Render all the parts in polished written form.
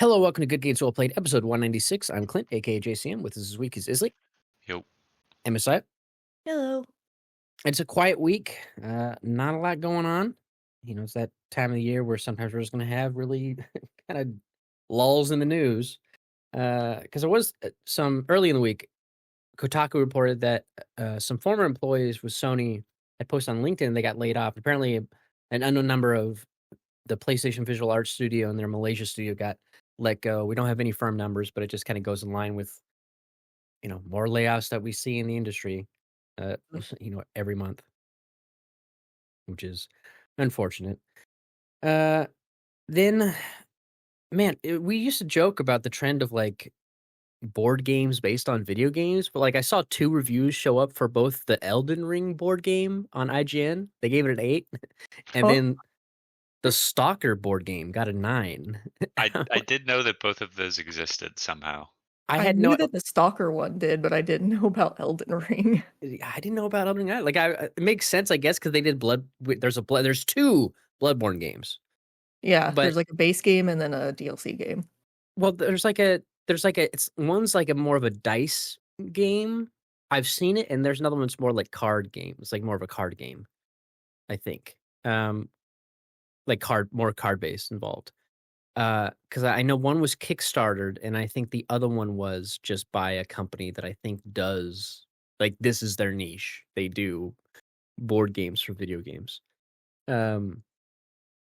Hello, welcome to Good Games Well Played, episode 196. I'm Clint, aka JCM. With us this week is Isli Yep. and Messiah. Hello. It's a quiet week. Not a lot going on. It's that time of the year where sometimes we're just going to have really kind of lulls in the news. Because there was some early in the week, Kotaku reported that some former employees with Sony had posted on LinkedIn they got laid off. Apparently, an unknown number of the PlayStation Visual Arts studio and their Malaysia studio got let go. We don't have any firm numbers, but it just kind of goes in line with more layoffs that we see in the industry, uh, every month, which is unfortunate. Then, man, we used to joke about the trend of like board games based on video games, but like I saw two reviews show up for both the Elden Ring board game on IGN. They gave it an 8, and Oh, then the Stalker board game got a 9. I did know that both of those existed somehow. I I had knew no that the Stalker one did, but I didn't know about Elden Ring. I didn't know about Elden Ring. Like, it makes sense, I guess, because they did there's two Bloodborne games, Yeah, but there's like a base game and then a DLC game. well, it's one's like a more of a dice game. I've seen it, and there's another one's more like card game. It's like more of a card game, I think. Like more card based involved. Because I know one was Kickstartered, and I think the other one was just by a company that I think does like this is their niche. They do board games for video games. Um,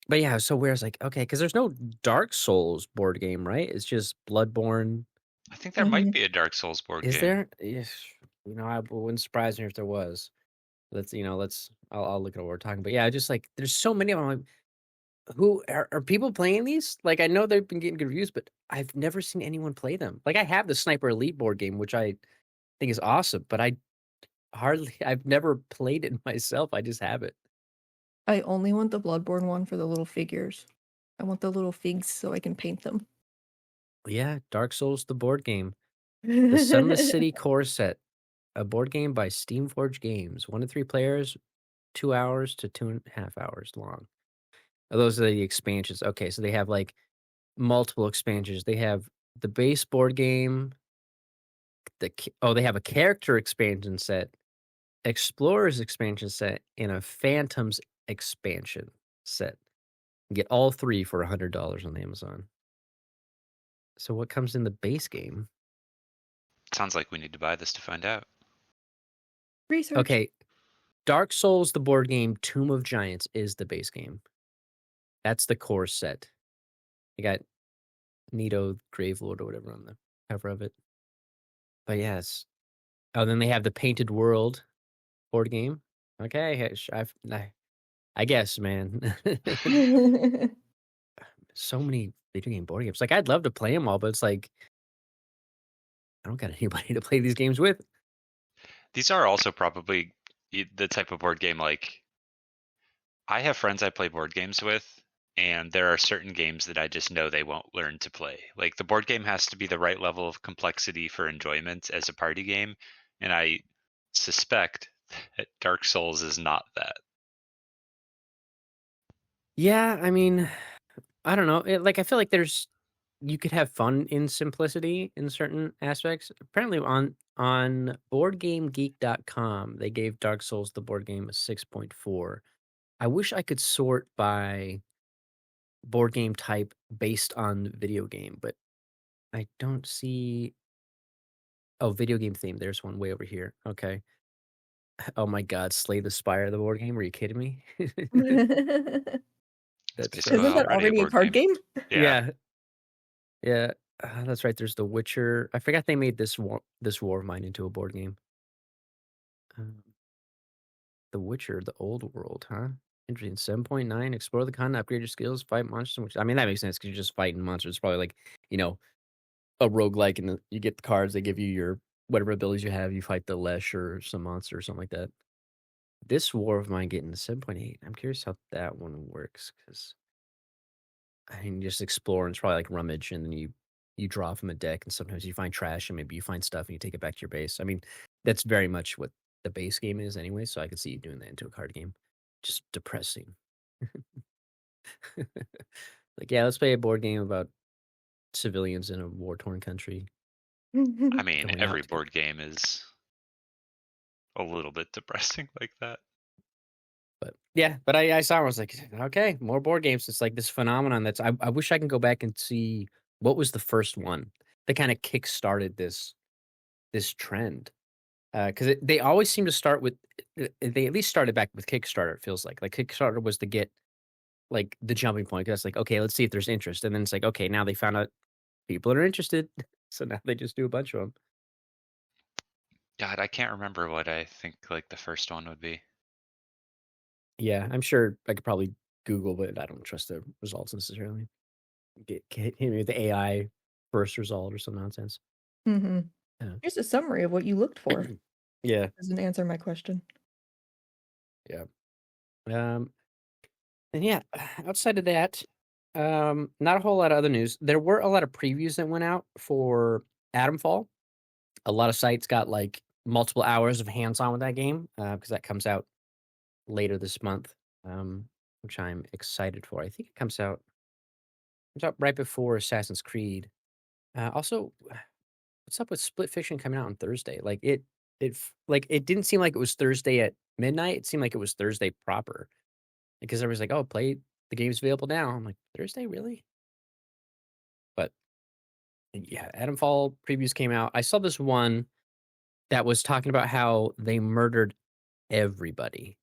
but yeah, so where's like okay, because there's no Dark Souls board game, right? It's just Bloodborne. I think there might Mhm. be a Dark Souls board Is game. there? Yes. I wouldn't surprise me if there was. I'll look at what we're talking. But yeah, just like there's so many of them. I'm like, who are people playing these? Like I know they've been getting good reviews, but I've never seen anyone play them. Like I have the Sniper Elite board game, which I think is awesome, but I've never played it myself. I just have it. I only want the Bloodborne one for the little figures. I want the little figs so I can paint them. Yeah, Dark Souls, the board game. The Sunless City Core Set, a board game by Steamforge Games. 1 to 3 players, 2 hours to 2.5 hours long. Oh, those are the expansions. Okay, so they have like multiple expansions. They have the base board game. They have a character expansion set, Explorers expansion set, and a Phantoms expansion set. You get all three for $100 on Amazon. So what comes in the base game? Sounds like we need to buy this to find out. Research. Okay, Dark Souls, the board game, Tomb of Giants is the base game. That's the core set. You got Nito Gravelord or whatever on the cover of it. But yes. Oh, then they have the Painted World board game. Okay, I guess, man. So many video game board games. Like, I'd love to play them all, but it's like, I don't got anybody to play these games with. These are also probably the type of board game like I have friends I play board games with, and there are certain games that I just know they won't learn to play. Like the board game has to be the right level of complexity for enjoyment as a party game, and I suspect that Dark Souls is not that. Yeah, I mean, I don't know. I feel like you could have fun in simplicity in certain aspects. Apparently on boardgamegeek.com, they gave Dark Souls the board game a 6.4. I wish I could sort by board game type based on video game, but I don't see video game theme. There's one way over here. Okay. Oh my god, Slay the Spire, the board game. Are you kidding me? It's That's basically Isn't that already a already a board card game? Yeah. yeah. Yeah. That's right. There's The Witcher. I forgot they made this War of Mine into a board game. Um, The Witcher, the old world, huh? Interesting. 7.9. Explore the continent, upgrade your skills, fight monsters. Which I mean, that makes sense because you're just fighting monsters. It's probably like, you know, a roguelike, and you get the cards, they give you your whatever abilities you have, you fight the Lesh or some monster or something like that. This War of Mine getting a 7.8. I'm curious how that one works because I mean, just explore and it's probably like rummage, and then you draw from a deck, and sometimes you find trash, and maybe you find stuff, and you take it back to your base. I mean, that's very much what the base game is anyway. So I could see you doing that into a card game. Just depressing. Like, yeah, let's play a board game about civilians in a war-torn country I mean, going every out. board game is a little bit depressing like that. But yeah, but I saw it, I was like, okay, more board games. It's like this phenomenon I wish I can go back and see what was the first one that kind of kick-started this trend. Because they always seem to start with they at least started back with Kickstarter, it feels like. Like, Kickstarter was to get, like, the jumping point. That's like, "Okay, let's see if there's interest." And then it's like, "Okay, now they found out people are interested." So now they just do a bunch of them. God, I can't remember what I think like the first one would be. Yeah, I'm sure I could probably Google, but I don't trust the results necessarily. Hit me with the AI first result or some nonsense. hmm Yeah. Here's a summary of what you looked for. Yeah, Doesn't answer my question. yeah. Um, and yeah, outside of that, not a whole lot of other news. There were a lot of previews that went out for Atomfall. A lot of sites got, like, multiple hours of hands-on with that game, because that comes out later this month, which I'm excited for. I think it comes out right before Assassin's Creed. Also, what's up with Split Fiction coming out on Thursday? Like, it didn't seem like it was Thursday at midnight, it seemed like it was Thursday proper, because everybody's like, "Oh, play the game's available now." I'm like, "Thursday, really?" But, yeah, Atomfall previews came out. I saw this one that was talking about how they murdered everybody.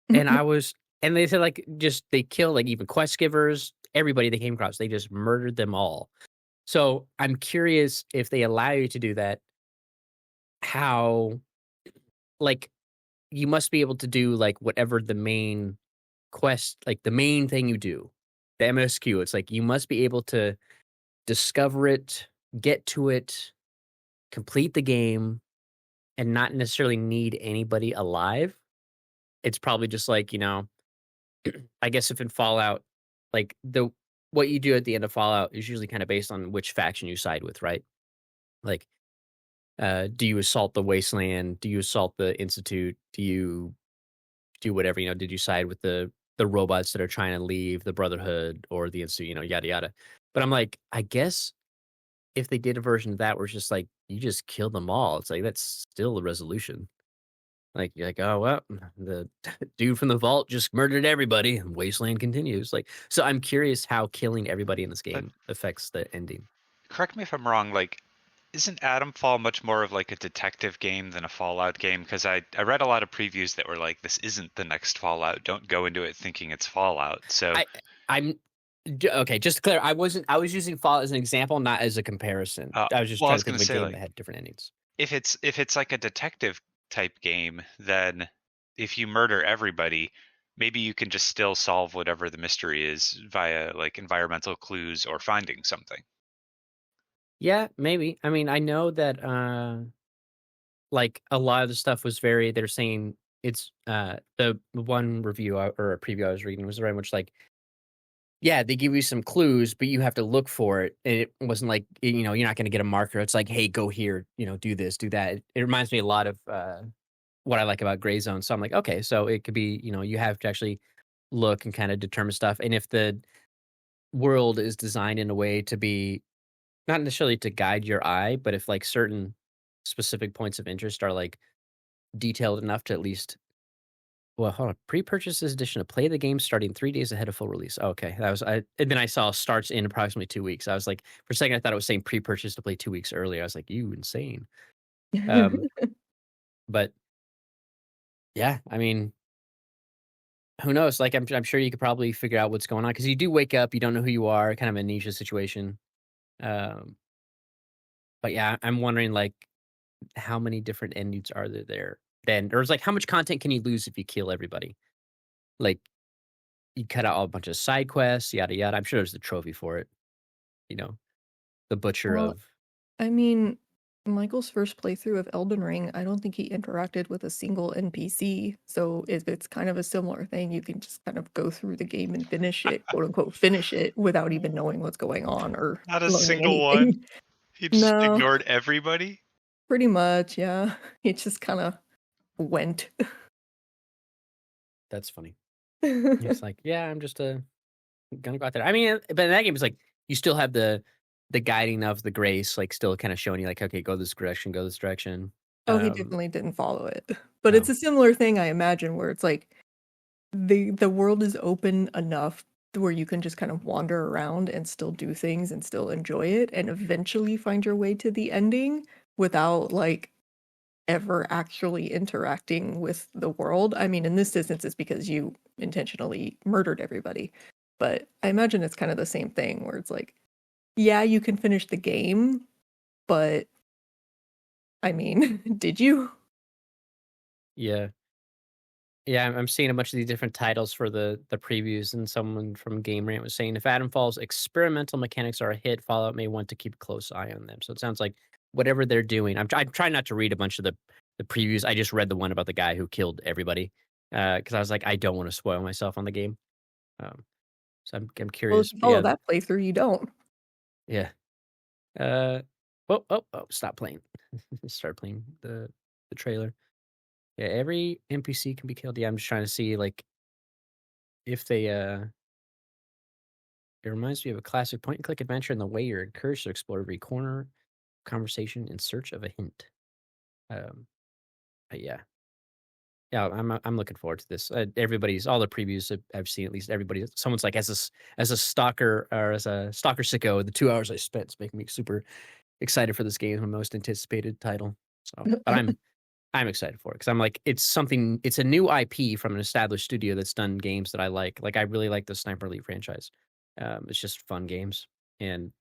And I was and they said, like, just they killed, like, even quest givers, everybody they came across, they just murdered them all. So, I'm curious if they allow you to do that, how like, you must be able to do, like, whatever the main quest like, the main thing you do, the MSQ, it's like you must be able to discover it, get to it, complete the game, and not necessarily need anybody alive. It's probably just like, I guess if in Fallout, like the what you do at the end of Fallout is usually kind of based on which faction you side with, right? Like, do you assault the Wasteland? Do you assault the Institute? Do you do whatever? Did you side with the robots that are trying to leave the Brotherhood or the Institute? Yada yada. But I'm like, I guess if they did a version of that where it's just like you just kill them all, it's like that's still the resolution. Like, you're like, "Oh, well, the dude from the vault just murdered everybody, and Wasteland continues." Like, so I'm curious how killing everybody in this But game affects the ending. correct me if I'm wrong, like isn't Atomfall much more of like a detective game than a Fallout game? Because I read a lot of previews that were like, this isn't the next Fallout. Don't go into it thinking it's Fallout. So I I'm okay, just to clear, I was using Fallout as an example, not as a comparison. I was just well, I trying was to think gonna of a say game like that had different endings. if it's like a detective type game, then if you murder everybody, maybe you can just still solve whatever the mystery is via like environmental clues or finding something. Yeah, maybe. I mean, I know that, like, a lot of the stuff was they're saying it's, the one review or a preview I was reading was very much like, yeah, they give you some clues, but you have to look for it. And it wasn't like, you're not gonna get a marker. It's like, "Hey, go here, do this, do that." It reminds me a lot of, what I like about Gray Zone. So I'm like, okay, so it could be, you have to actually look and kinda determine stuff. And if the world is designed in a way to be not necessarily to guide your eye, but if, like, certain specific points of interest are, like, detailed enough to at least well, hold on. Pre-purchase this edition to play the game starting 3 days ahead of full release. Okay, that was and then I saw starts in approximately 2 weeks. I was like for a second, I thought it was saying pre-purchase to play 2 weeks earlier. I was like, "You insane." Um, but yeah, I mean, who knows? Like, I'm sure you could probably figure out what's going on because you do wake up, you don't know who you are, kind of a niche situation. Um, but yeah, I'm wondering, like, how many different endings are there then? Or it's like, how much content can you lose if you kill everybody? Like, you cut out a bunch of side quests, yada yada. I'm sure there's the trophy for it. You know, the butcher Well, of I mean, Michael's first playthrough of Elden Ring, I don't think he interacted with a single NPC. So if it's kind of a similar thing, you can just kind of go through the game and finish it, quote unquote, finish it without even knowing what's going on or Not a learning single one. anything. He just No, ignored everybody. pretty much, yeah. It just kind of went. that's funny. It's like, yeah, I'm just gonna go out there. I mean, but in that game, it's like you still have the guiding of the grace, like, still kinda showing you, like, "Okay, go this direction, go this direction." Oh, he Um, definitely didn't follow it. But it's oh, a similar thing, I imagine, where it's like the world is open enough to where you can just kind of wander around and still do things and still enjoy it and eventually find your way to the ending without, like, ever actually interacting with the world. I mean, in this instance, it's because you intentionally murdered everybody. But I imagine it's kind of the same thing where it's like, yeah, you can finish the game, but I mean, did you? yeah. Yeah, I'm seeing a bunch of these different titles for the previews, and someone from Game Rant was saying, "If Atomfall's experimental mechanics are a hit, Fallout may want to keep a close eye on them." So it sounds like whatever they're doing, I'm trying not to read a bunch of the previews. I just read the one about the guy who killed everybody, because I was like, I don't wanna spoil myself on the game. Um, so I'm Well, if curious, you but follow yeah, that playthrough, you don't. yeah. Uh, oh, stop playing. Start playing the trailer. Yeah, every NPC can be killed. Yeah, I'm just trying to see, like, if they, it reminds me of a classic point and click adventure in the way you're encouraged to explore every corner, conversation in search of a hint. Um, but yeah, yeah, I'm looking forward to this. Everybody's all the previews that I've seen, at least everybody, someone's like, as a stalker or as a stalker sicko, the 2 hours I spent is making me super excited for this game, my most anticipated title. So, but I'm excited for it because I'm like, it's something, it's a new IP from an established studio that's done games that I like. Like, I really like the Sniper Elite franchise. It's just fun games, and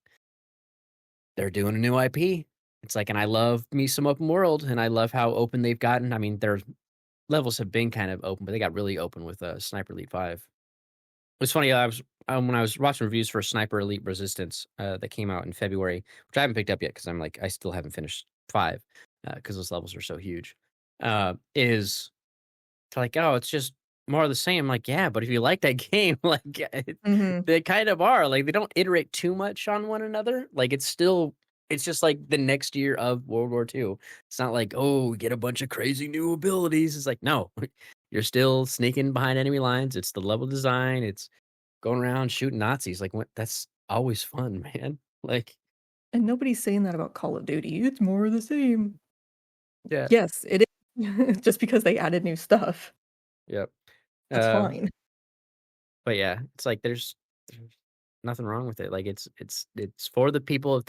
they're doing a new IP. It's like, and I love me some open world, and I love how open they've gotten. I mean, their levels have been kind of open, but they got really open with Sniper Elite 5. It's funny, I was when I was watching reviews for Sniper Elite Resistance, that came out in February, which I haven't picked up yet because I'm like, I still haven't finished 5, because those levels are so huge. Is like, "Oh, it's just more of the same." Like, "Yeah, but if you like that game, like, yeah, Mhm. they kind of are." Like, they don't iterate too much on one another. Like, it's just like the next year of World War II. It's not like, "Oh, we get a bunch of crazy new abilities." It's like, no, you're still sneaking behind enemy lines. It's the level design. It's going around shooting Nazis. Like, what? That's always fun, man. Like, And nobody's saying that about Call of Duty. It's more of the same. yeah, Yes, it is. Just because they added new stuff. yep. That's Um, fine. but yeah, it's like there's nothing wrong with it. Like, it's for the people.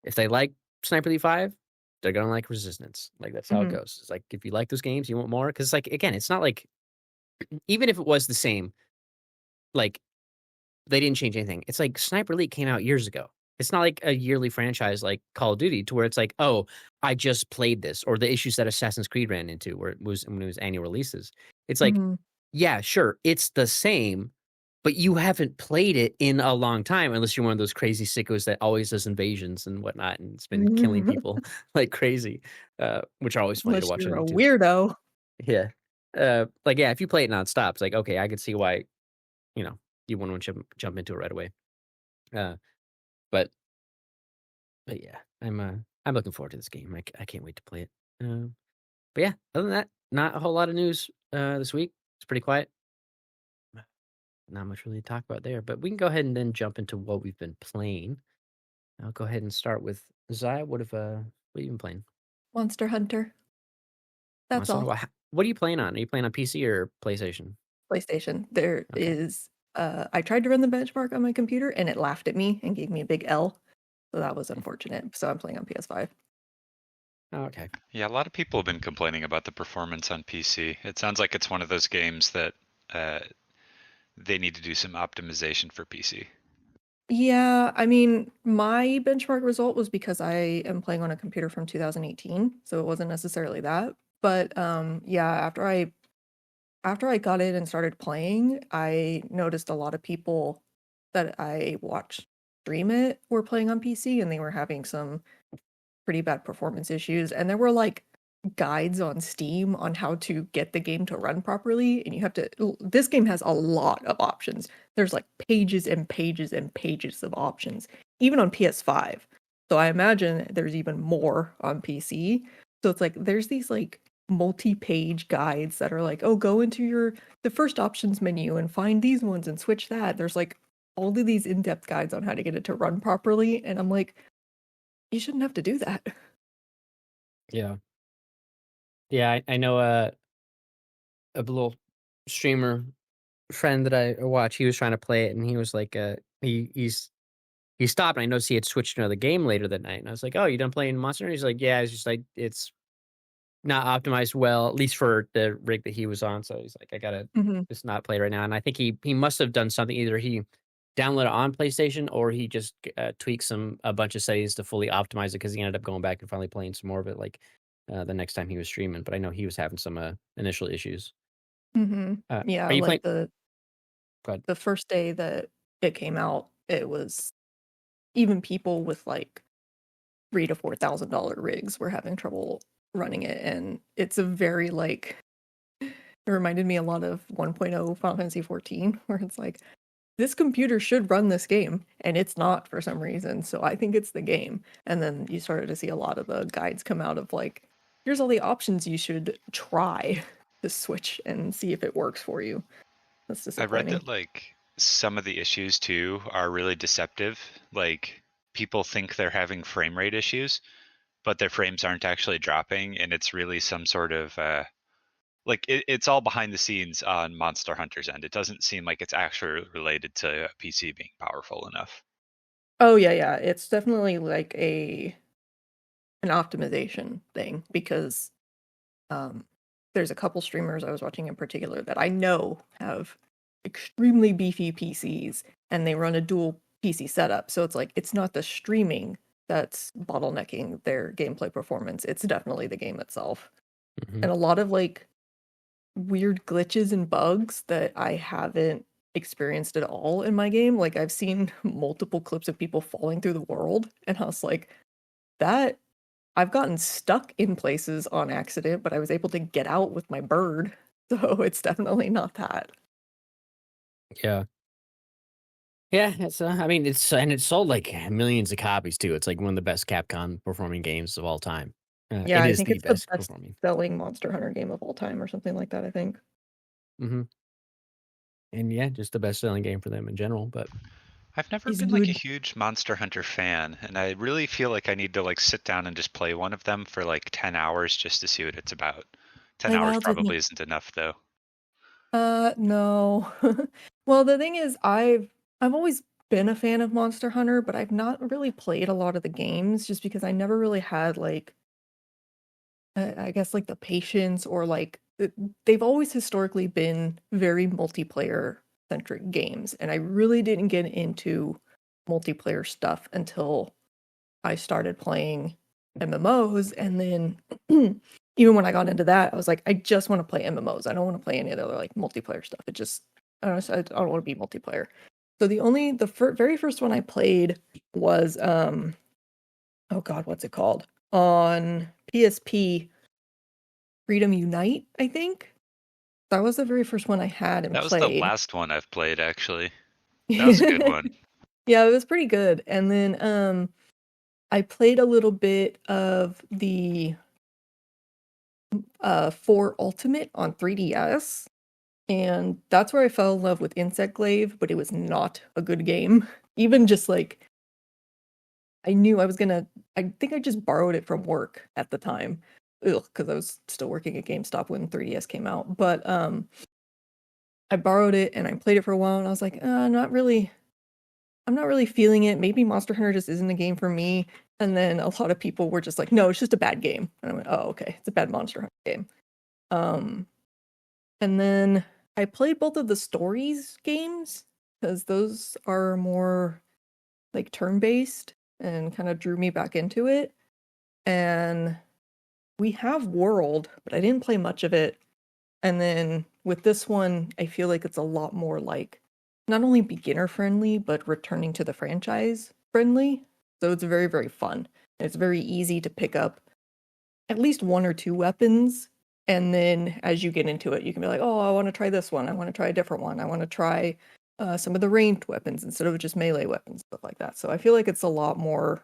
If they like Sniper Elite 5, they're gonna like Resistance. Like, that's how it Mhm. goes. It's like, if you like those games, you want more. Because, like, again, it's not like, even if it was the same, like, they didn't change anything. It's like Sniper Elite came out years ago. It's not like a yearly franchise like Call of Duty, to where it's like, "Oh, I just played this," or the issues that Assassin's Creed ran into where it was when it was annual releases. It's like, Mhm. yeah, sure, it's the same, but you haven't played it in a long time unless you're one of those crazy sickos that always does invasions and whatnot, and it's been killing people like crazy, which are always funny to Unless watch on you're a YouTube. weirdo. Yeah. Like, yeah, if you play it nonstop, it's like, okay, I could see why, you know, you wanna jump into it right away. Uh, but yeah, I'm looking forward to this game. I can't wait to play it. But yeah, other than that, not a whole lot of news, this week. It's pretty quiet. Not much really to talk about there, but we can go ahead and then jump into what we've been playing. I'll go ahead and start with Zaya. What have you been playing? Monster Hunter. That's Monster Hunter. all. What are you playing on? Are you playing on PC or PlayStation? PlayStation. There Okay. is I tried to run the benchmark on my computer and it laughed at me and gave me a big L. So that was unfortunate. So I'm playing on PS5. Oh, okay. Yeah, a lot of people have been complaining about the performance on PC. It sounds like it's one of those games that uh, they need to do some optimization for PC. Yeah, I mean, my benchmark result was because I am playing on a computer from 2018, so it wasn't necessarily that. But yeah, after I got in and started playing, I noticed a lot of people that I watched stream it were playing on PC and they were having some pretty bad performance issues. And there were like guides on Steam on how to get the game to run properly. And you have to, this game has a lot of options. There's like pages and pages and pages of options, even on PS5. So I imagine there's even more on PC. So it's like there's these like multi-page guides that are like, oh, go into the first options menu and find these ones and switch that. There's like all of these in-depth guides on how to get it to run properly, and I'm like, you shouldn't have to do that. Yeah. Yeah, I know a little streamer friend that I watch, he was trying to play it and he was like, he stopped and I noticed he had switched to another game later that night. And I was like, "Oh, you done playing Monster Hunter?" He's like, "Yeah, it's just like it's not optimized well, at least for the rig that he was on." So he's like, "I gotta Mhm. just not play right now." And I think he must have done something. Either he downloaded it on PlayStation or he just tweaked a bunch of settings to fully optimize it because he ended up going back and finally playing some more of it like the next time he was streaming. But I know he was having some initial issues. Mhm. Are Yeah, you like playing? Go ahead. the first day that it came out, it was even people with like $3,000 to $4,000 rigs were having trouble running it, and it's a very like it reminded me a lot of 1.0 Final Fantasy 14, where it's like this computer should run this game, and it's not for some reason. So I think it's the game. And then you started to see a lot of the guides come out of like, here's all the options you should try to switch and see if it works for you. That's I read disappointing. that like some of the issues too are really deceptive. Like people think they're having frame rate issues, but their frames aren't actually dropping, and it's really some sort of it's all behind the scenes on Monster Hunter's end. It doesn't seem like it's actually related to a PC being powerful enough. Oh yeah, yeah. It's definitely like an optimization thing because um there's a couple streamers I was watching in particular that I know have extremely beefy PCs and they run a dual PC setup. So it's like it's not the streaming that's bottlenecking their gameplay performance. It's definitely the game itself. Mhm. And a lot of like weird glitches and bugs that I haven't experienced at all in my game. Like I've seen multiple clips of people falling through the world and I was like, that I've gotten stuck in places on accident, but I was able to get out with my bird. So it's definitely not that. Yeah. Yeah, it's, I mean, it's sold like millions of copies too. It's like one of the best Capcom performing games of all time. Yeah, It I is think the it's the best best performing. selling Monster Hunter game of all time or something like that, I think. Mhm. And yeah, just the best selling game for them in general, but I've never He's been like a good. huge Monster Hunter fan, and I really feel like I need to like sit down and just play one of them for like 10 hours just to see what it's about. 10 Play hours Wilds with probably me. isn't enough though. No. Well, the thing is, I've always been a fan of Monster Hunter, but I've not really played a lot of the games just because I never really had like I guess like the patience or like they've always historically been very multiplayer centric games, and I really didn't get into multiplayer stuff until I started playing MMOs, and then even when I got into that, I was like, I just want to play MMOs. I don't want to play any other like multiplayer stuff. It just I don't want to be multiplayer. So very first one I played was oh god, what's it called? On PSP, Freedom Unite, I think. That was the very first one I had and That was the played. last one I've played actually. That was a good one. Yeah, it was pretty good. And then I played a little bit of the 4 Ultimate on 3DS, and that's where I fell in love with Insect Glaive, but it was not a good game. Even just like I knew I was gonna I think I just borrowed it from work at the time. Ugh, because I was still working at GameStop when 3DS came out. But I borrowed it and I played it for a while and I was like, I'm not really feeling it. Maybe Monster Hunter just isn't a game for me. And then a lot of people were just like, no, it's just a bad game. And I went, oh, okay, it's a bad Monster Hunter game. Um, and then I played both of the stories games because those are more like turn-based and kind of drew me back into it. And we have World, but I didn't play much of it. And then with this one, I feel like it's a lot more like not only beginner friendly, but returning to the franchise friendly. So it's very, very fun. It's very easy to pick up at least one or two weapons. And then as you get into it, you can be like, oh, I want to try this one. I want to try a different one. I want to try some of the ranged weapons instead of just melee weapons, stuff like that. So I feel like it's a lot more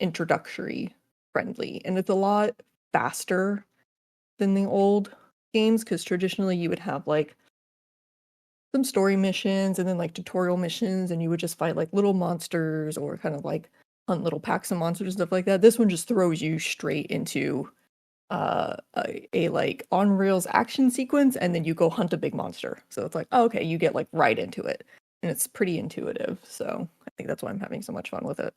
introductory friendly and it's a lot faster than the old games because traditionally you would have like some story missions and then like tutorial missions, and you would just fight like little monsters or kind of like hunt little packs of monsters and stuff like that. This one just throws you straight into a like on rails action sequence, and then you go hunt a big monster. So it's like, oh, okay, you get like right into it, and it's pretty intuitive. So I think that's why I'm having so much fun with it.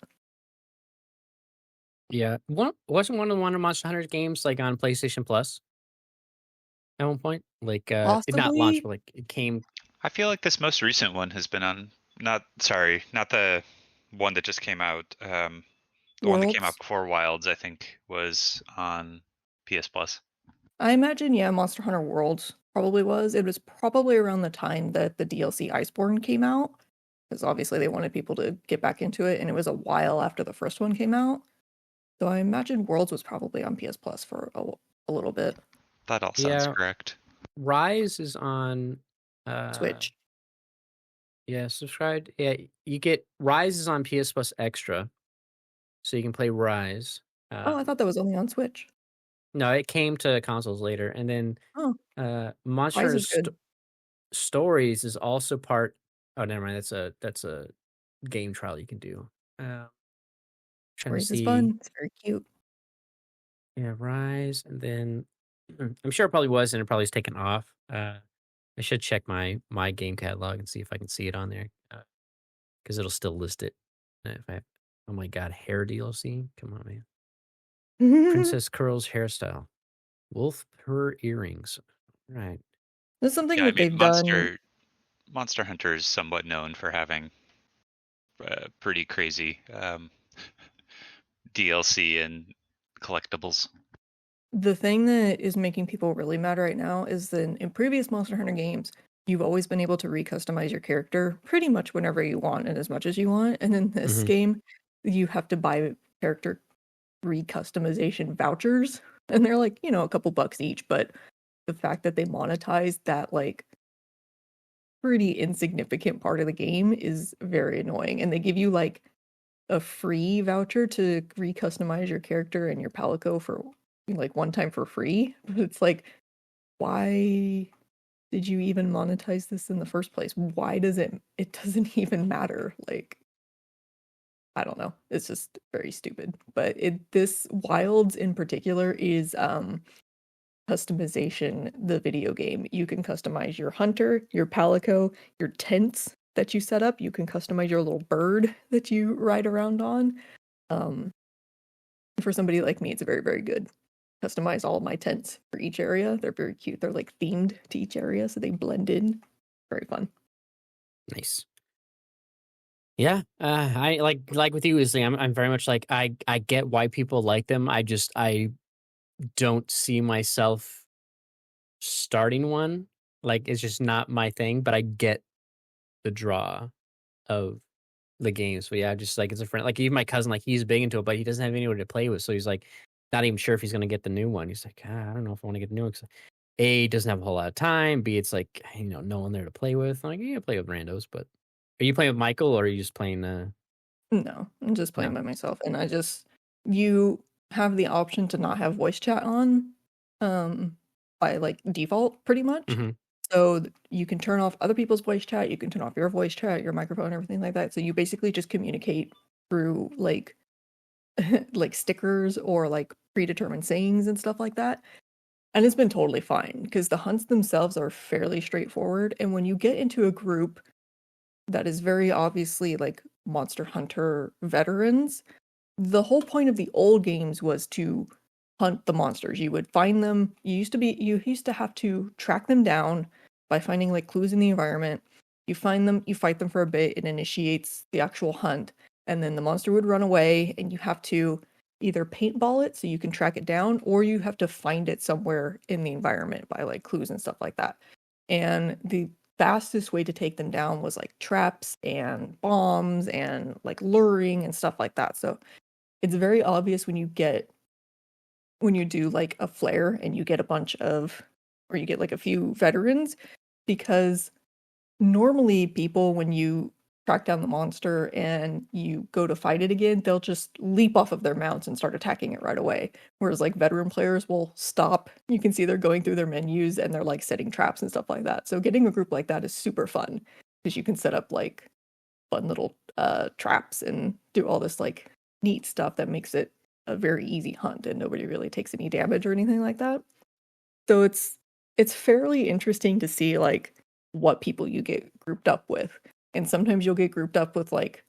Yeah. Wasn't one of the Wonder Monster Hunter games like on PlayStation Plus at one point? Like it not launched, Possibly but like it came. I feel like this most recent one has been on. Not the one that just came out. The one that came out Worlds. before Wilds, I think, was on PS Plus. I imagine, yeah, Monster Hunter Worlds probably was. It was probably around the time that the DLC Iceborne came out, because obviously they wanted people to get back into it, and it was a while after the first one came out. So I imagine Worlds was probably on PS Plus for a little bit. That all sounds Yeah. correct. Rise is on Switch. yeah, subscribed. Yeah, you get Rise is on PS Plus Extra, so you can play Rise. Oh, I thought that was only on Switch. No, it came to consoles later, and then Oh, Monster Rise Hunter is good. Stories is also part. Oh, never mind. That's a game trial you can do. Trying to Rise is see. fun. It's very cute. Yeah, Rise, and then I'm sure it probably was, and it probably is taken off. I should check my game catalog and see if I can see it on there, because it'll still list it. If I, oh my god, hair DLC! Come on, man. Princess Curls hairstyle, wolf purr earrings. Right. That's something Yeah, I that mean, they've done. Monster Hunter is somewhat known for having pretty crazy DLC and collectibles. The thing that is making people really mad right now is that in previous Monster Hunter games, you've always been able to recustomize your character pretty much whenever you want and as much as you want. And in this Hmm. game, you have to buy character recustomization vouchers, and they're like, a couple bucks each. But the fact that they monetize that like pretty insignificant part of the game is very annoying. And they give you like a free voucher to recustomize your character and your palico for like one time for free. But it's like, why did you even monetize this in the first place? Why does it doesn't even matter? Like, I don't know. It's just very stupid. But this Wilds in particular is customization, the video game. You can customize your hunter, your palico, your tents that you set up. You can customize your little bird that you ride around on. Um, for somebody like me, it's very, very good. Customize all of my tents for each area. They're very cute. They're like themed to each area, so they blend in. Very fun. Nice. Yeah, I like with you, Isli. I'm very much like I get why people like them. I don't see myself starting one. Like it's just not my thing. But I get the draw of the games. But yeah, just like it's a friend. Like even my cousin, like he's big into it, but he doesn't have anyone to play with. So he's like not even sure if he's gonna get the new one. He's like, I don't know if I want to get the new one. 'Cause A, he doesn't have a whole lot of time. B, it's like no one there to play with. I'm like, yeah, play with randos. But are you playing with Michael or are you just playing? No, I'm just playing No. by myself, and you have the option to not have voice chat on, by like default, pretty much. Hmm. So you can turn off other people's voice chat, you can turn off your voice chat, your microphone, everything like that. So you basically just communicate through like like stickers or like predetermined sayings and stuff like that. And it's been totally fine because the hunts themselves are fairly straightforward. And when you get into a group that is very obviously like Monster Hunter veterans, the whole point of the old games was to hunt the monsters. You would find them. You used to have to track them down by finding like clues in the environment. You find them, you fight them for a bit, it initiates the actual hunt, and then the monster would run away, and you have to either paintball it so you can track it down, or you have to find it somewhere in the environment by like clues and stuff like that. And the fastest way to take them down was like traps and bombs and like luring and stuff like that. So it's very obvious when you do like a flare and you get a bunch of or you get like a few veterans, because normally people when you track down the monster and you go to fight it again, they'll just leap off of their mounts and start attacking it right away. Whereas like veteran players will stop. You can see they're going through their menus and they're like setting traps and stuff like that. So getting a group like that is super fun because you can set up like fun little traps and do all this like neat stuff that makes it a very easy hunt and nobody really takes any damage or anything like that. So it's fairly interesting to see like what people you get grouped up with. And sometimes you'll get grouped up with like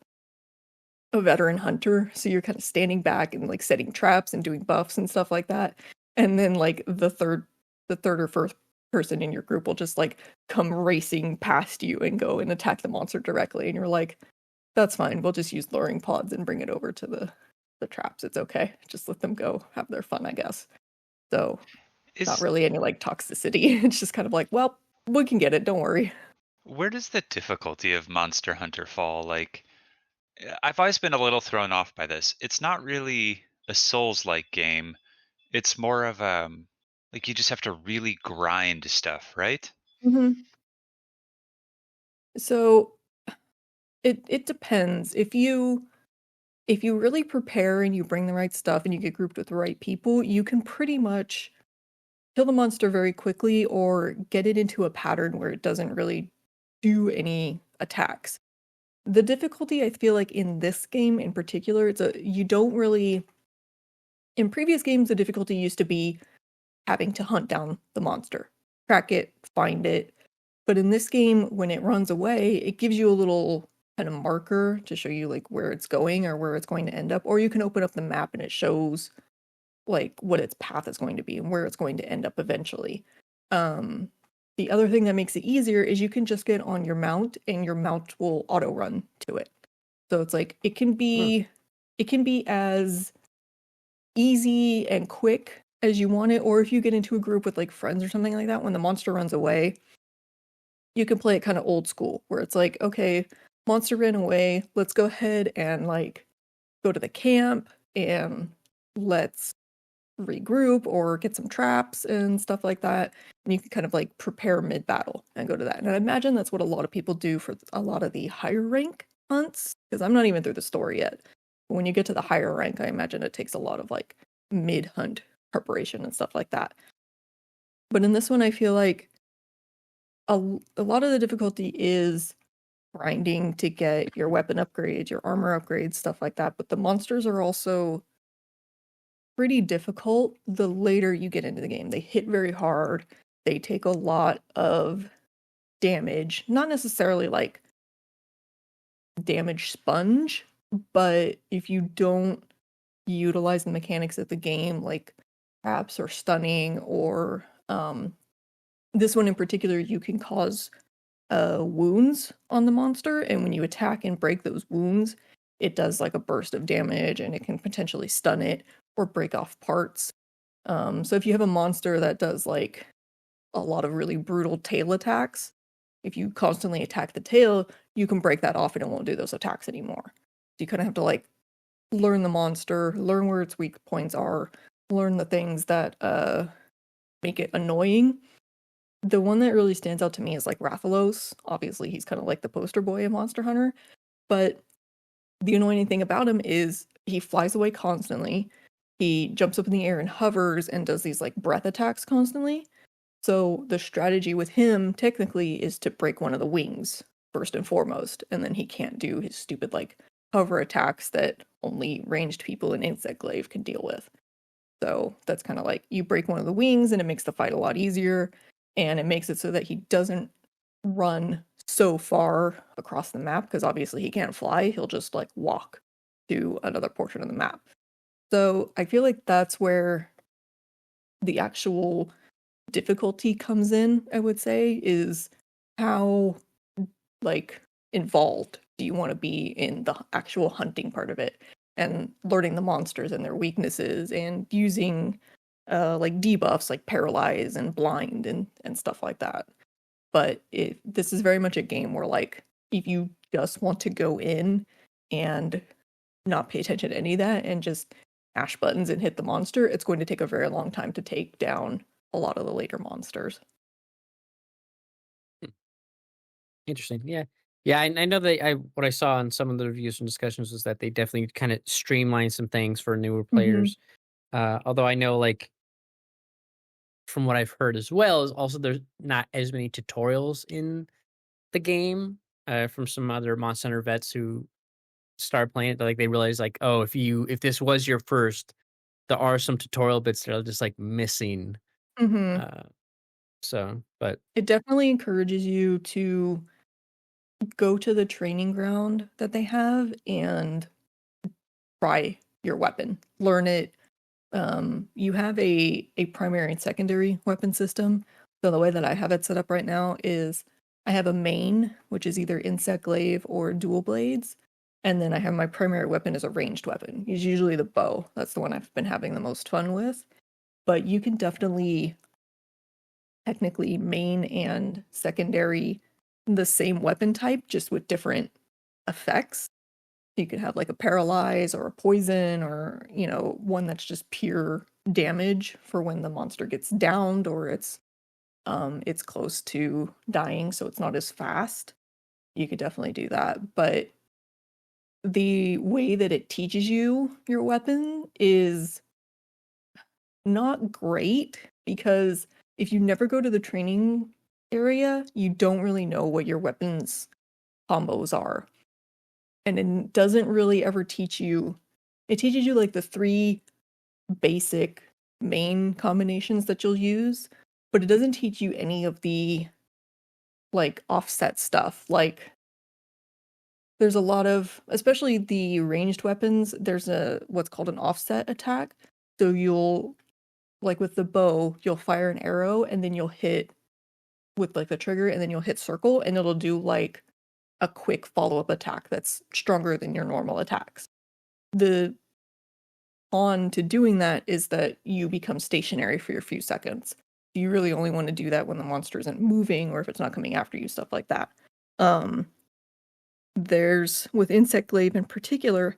a veteran hunter, so you're kind of standing back and like setting traps and doing buffs and stuff like that. And then like the third or first person in your group will just like come racing past you and go and attack the monster directly and you're like, that's fine. We'll just use luring pods and bring it over to the traps. It's okay. Just let them go have their fun, I guess. So not Is really any like toxicity. It's just kind of like, well, we can get it. Don't worry. Where does the difficulty of Monster Hunter fall? Like, I've always been a little thrown off by this. It's not really a Souls-like game. It's more of like you just have to really grind stuff, right? Mm-hmm. So it depends. If you really prepare and you bring the right stuff and you get grouped with the right people, you can pretty much kill the monster very quickly or get it into a pattern where it doesn't really do any attacks. The difficulty I feel like in this game in particular, you don't really in previous games the difficulty used to be having to hunt down the monster, track it, find it. But in this game, when it runs away, it gives you a little kind of marker to show you like where it's going or where it's going to end up. Or you can open up the map and it shows like what its path is going to be and where it's going to end up eventually. Um, the other thing that makes it easier is you can just get on your mount and your mount will auto run to it. So it's like Hmm. it can be as easy and quick as you want it, or if you get into a group with like friends or something like that, when the monster runs away, you can play it kind of old school, where it's like, okay, monster ran away, let's go ahead and like go to the camp and let's regroup or get some traps and stuff like that. And you can kind of like prepare mid battle and go to that. And I imagine that's what a lot of people do for a lot of the higher rank hunts, because I'm not even through the story yet. But when you get to the higher rank, I imagine it takes a lot of like mid hunt preparation and stuff like that. But in this one, I feel like a lot of the difficulty is grinding to get your weapon upgrades, your armor upgrades, stuff like that. But the monsters are also pretty difficult the later you get into the game. They hit very hard. They take a lot of damage. Not necessarily like damage sponge, but if you don't utilize the mechanics of the game, like traps or stunning, or this one in particular, you can cause wounds on the monster, and when you attack and break those wounds, it does like a burst of damage and it can potentially stun it or break off parts. So if you have a monster that does like a lot of really brutal tail attacks, if you constantly attack the tail, you can break that off and it won't do those attacks anymore. So you kind of have to like learn the monster, learn where its weak points are, learn the things that make it annoying. The one that really stands out to me is like Rathalos. Obviously, he's kind of like the poster boy of Monster Hunter, but the annoying thing about him is he flies away constantly. He jumps up in the air and hovers and does these like breath attacks constantly. So the strategy with him technically is to break one of the wings first and foremost, and then he can't do his stupid like hover attacks that only ranged people in Insect Glaive can deal with. So that's kind of like you break one of the wings and it makes the fight a lot easier, and it makes it so that he doesn't run so far across the map because obviously he can't fly. He'll just like walk to another portion of the map. So I feel like that's where the actual difficulty comes in, I would say, is how like involved do you want to be in the actual hunting part of it and learning the monsters and their weaknesses and using like debuffs like paralyze and blind and stuff like that. But this is very much a game where like if you just want to go in and not pay attention to any of that and just mash buttons and hit the monster, it's going to take a very long time to take down a lot of the later monsters. Interesting. Yeah. Yeah, I know what I saw in some of the reviews and discussions was that they definitely kind of streamline some things for newer Mhm. players. Although I know, like, from what I've heard as well, is also there's not as many tutorials in the game. From some other Monster Hunter vets who started playing it, like they realize, like, oh, if this was your first, there are some tutorial bits that are just like missing. Mhm. Uh, but It definitely encourages you to go to the training ground that they have and try your weapon. Learn it. You have a primary and secondary weapon system. So the way that I have it set up right now is I have a main, which is either insect glaive or dual blades, and then I have my primary weapon as a ranged weapon. It's usually the bow. That's the one I've been having the most fun with. But you can definitely technically main and secondary the same weapon type, just with different effects. You could have like a paralyze or a poison or, one that's just pure damage for when the monster gets downed or it's close to dying, so it's not as fast. You could definitely do that. But the way that it teaches you your weapon is not great because if you never go to the training area, you don't really know what your weapons combos are. And it doesn't really ever teach you. It teaches you like the three basic main combinations that you'll use, but it doesn't teach you any of the like offset stuff. Like there's a lot of, especially the ranged weapons, there's a what's called an offset attack. So you'll like with the bow, you'll fire an arrow and then you'll hit with like the trigger and then you'll hit circle and it'll do like a quick follow-up attack that's stronger than your normal attacks. The on to doing that is that you become stationary for your few seconds. You really only want to do that when the monster isn't moving or if it's not coming after you, stuff like that. Um, there's with Insect Glaive in particular,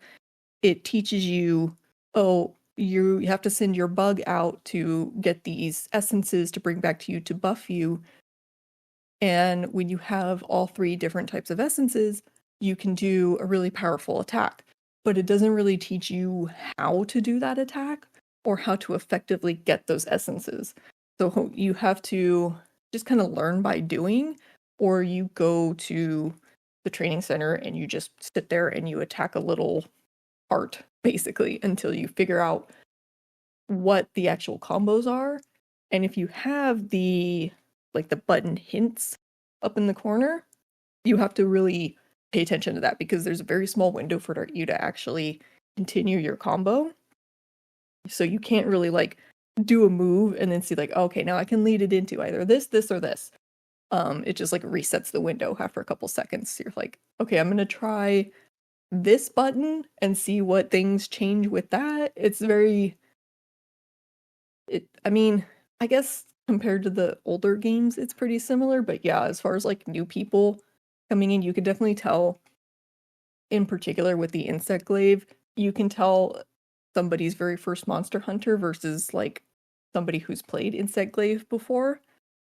it teaches you, oh, you have to send your bug out to get these essences to bring back to you to buff you. And when you have all three different types of essences, you can do a really powerful attack. But it doesn't really teach you how to do that attack or how to effectively get those essences. So you have to just kind of learn by doing, or you go to the training center and you just sit there and you attack a little part basically until you figure out what the actual combos are. And if you have the button hints up in the corner, you have to really pay attention to that because there's a very small window for you to actually continue your combo. So you can't really like do a move and then see like, okay, now I can lead it into either this, or this. It just like resets the window after a couple seconds. So you're like, okay, I'm gonna try this button and see what things change with that. It's very I mean, I guess compared to the older games, it's pretty similar, but yeah, as far as like new people coming in, you could definitely tell, in particular with the insect glaive, you can tell somebody's very first monster hunter versus like somebody who's played insect glaive before,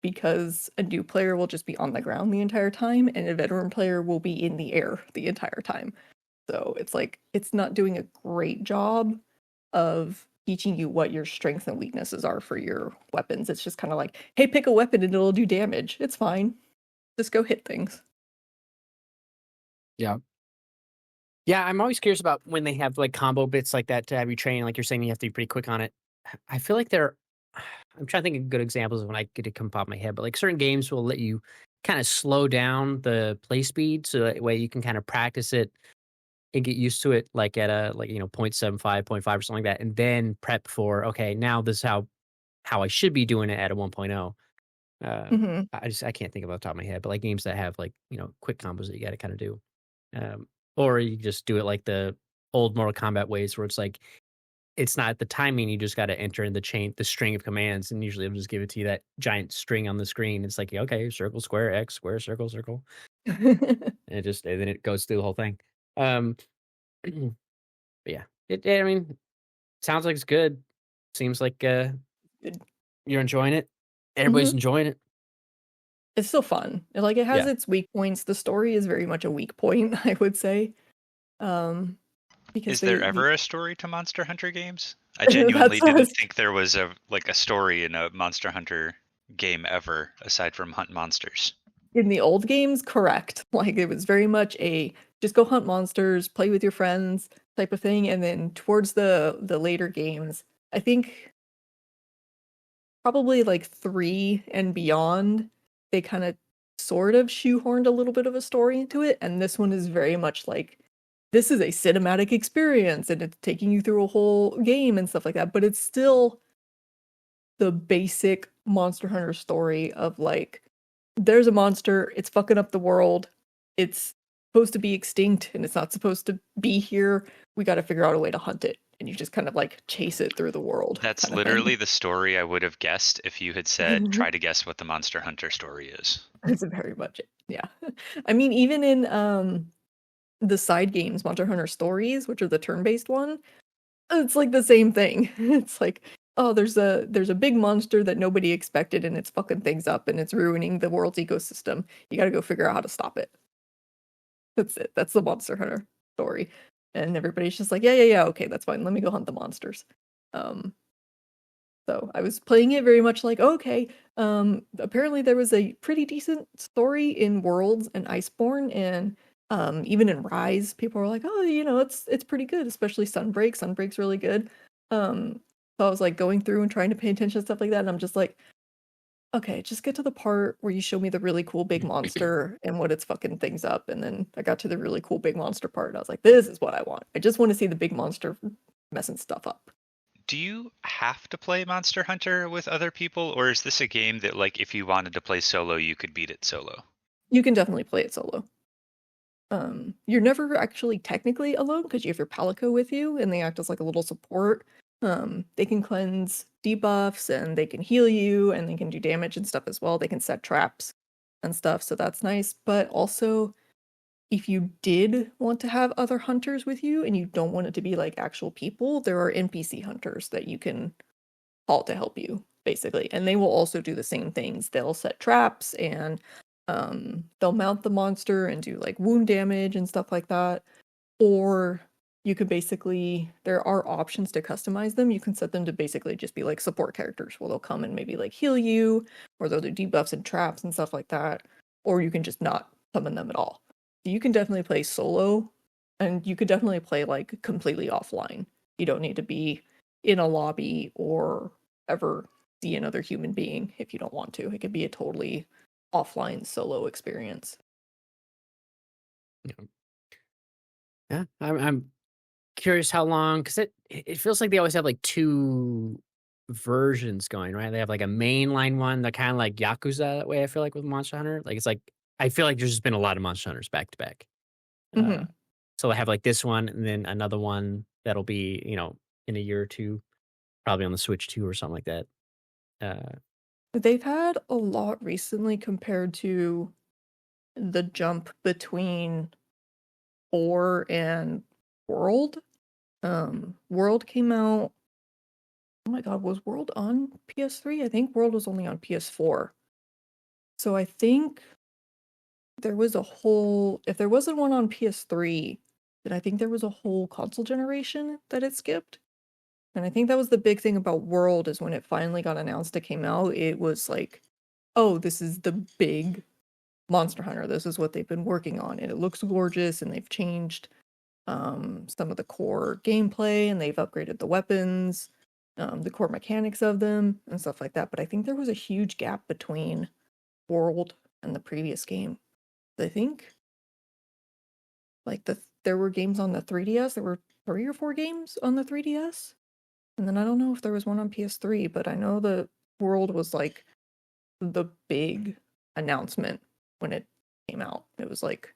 because a new player will just be on the ground the entire time and a veteran player will be in the air the entire time. So it's like it's not doing a great job of teaching you what your strengths and weaknesses are for your weapons. It's just kind of like, hey, pick a weapon and it'll do damage. It's fine. Just go hit things. yeah. Yeah, I'm always curious about when they have like combo bits like that to have you train. Like you're saying, you have to be pretty quick on it. I feel like they're. I'm trying to think of good examples of when I get to come pop my head, but like certain games will let you kind of slow down the play speed so that way you can kind of practice it and get used to it, like at a like 0.75, 0.5 or something like that, and then prep for okay, now this is how I should be doing it at a 1.0. Uh, Hmm. I can't think of off the top of my head, but like games that have like quick combos that you got to kind of do. Um, or you just do it like the old Mortal Kombat ways where it's like, it's not the timing, you just gotta enter in the string of commands, and usually it'll just give it to you that giant string on the screen. It's like, okay, circle, square, X, square, circle, circle. And then it goes through the whole thing. Um, but yeah, I mean, sounds like it's good. Seems like, Good. you're enjoying it. Everybody's Hmm. enjoying it. It's still fun. Like, it has Yeah. its weak points. The story is very much a weak point, I would say. Because Is there they ever a story to Monster Hunter games? I that's genuinely what I didn't was think there was a story in a Monster Hunter game ever, aside from hunt monsters. in the old games, correct. Like, it was very much a just go hunt monsters, play with your friends type of thing. And then towards the later games, I think probably like 3 and beyond, they kind of sort of shoehorned a little bit of a story into it. And this one is very much like this is a cinematic experience and it's taking you through a whole game and stuff like that. But it's still the basic Monster Hunter story of like, there's a monster, it's fucking up the world, it's supposed to be extinct and it's not supposed to be here. We got to figure out a way to hunt it. And you just kind of like chase it through the world That's kind of thing. literally the story I would have guessed if you had said, try to guess what the Monster Hunter story is. That's very much it. Yeah. I mean, even in the side games, Monster Hunter Stories, which are the turn-based one, it's like the same thing. It's like, oh, there's a big monster that nobody expected and it's fucking things up and it's ruining the world's ecosystem. You got to go figure out how to stop it. That's it. That's the Monster Hunter story. And everybody's just like, yeah, okay, that's fine. Let me go hunt the monsters. Um so I was playing it very much like, okay, apparently there was a pretty decent story in Worlds and Iceborne, and even in Rise, people were like, oh, it's pretty good, especially Sunbreak. Sunbreak's really good. So I was like going through and trying to pay attention to stuff like that, and I'm just like, okay, just get to the part where you show me the really cool big monster and what it's fucking things up. And then I got to the really cool big monster part, and I was like, this is what I want. I just want to see the big monster messing stuff up. Do you have to play Monster Hunter with other people, or is this a game that, like, if you wanted to play solo, you could beat it solo? You can definitely play it solo. You're never actually technically alone because you have your Palico with you and they act as like a little support. They can cleanse debuffs and they can heal you and they can do damage and stuff as well. They can set traps and stuff, so that's nice. But also, if you did want to have other hunters with you and you don't want it to be like actual people, there are NPC hunters that you can call to help you, basically. And they will also do the same things. They'll set traps and they'll mount the monster and do like wound damage and stuff like that. Or you could basically, there are options to customize them. You can set them to basically just be like support characters where they'll come and maybe like heal you, or they'll do debuffs and traps and stuff like that. Or you can just not summon them at all. So you can definitely play solo and you could definitely play like completely offline. You don't need to be in a lobby or ever see another human being if you don't want to. It could be a totally offline solo experience. Yeah, I'm curious how long, because it feels like they always have like two versions going, right? They have like a mainline one that kind of like Yakuza that way. I feel like with Monster Hunter, like it's like I feel like there's just been a lot of Monster Hunters back to back. Mm-hmm. So they have like this one and then another one that'll be in a year or two, probably on the Switch 2 or something like that. They've had a lot recently compared to the jump between 4 and World. World came out. Oh my god, was World on PS3? I think World was only on PS4. So I think there was a whole. If there wasn't one on PS3, then I think there was a whole console generation that it skipped. And I think that was the big thing about World is when it finally got announced it came out, it was like, oh, this is the big Monster Hunter. This is what they've been working on. And it looks gorgeous and they've changed some of the core gameplay and they've upgraded the weapons, the core mechanics of them and stuff like that. But I think there was a huge gap between World and the previous game. I think like there were games on the 3DS. There were 3 or 4 games on the 3DS. And then I don't know if there was one on PS3, but I know the World was like the big announcement when it came out. It was like,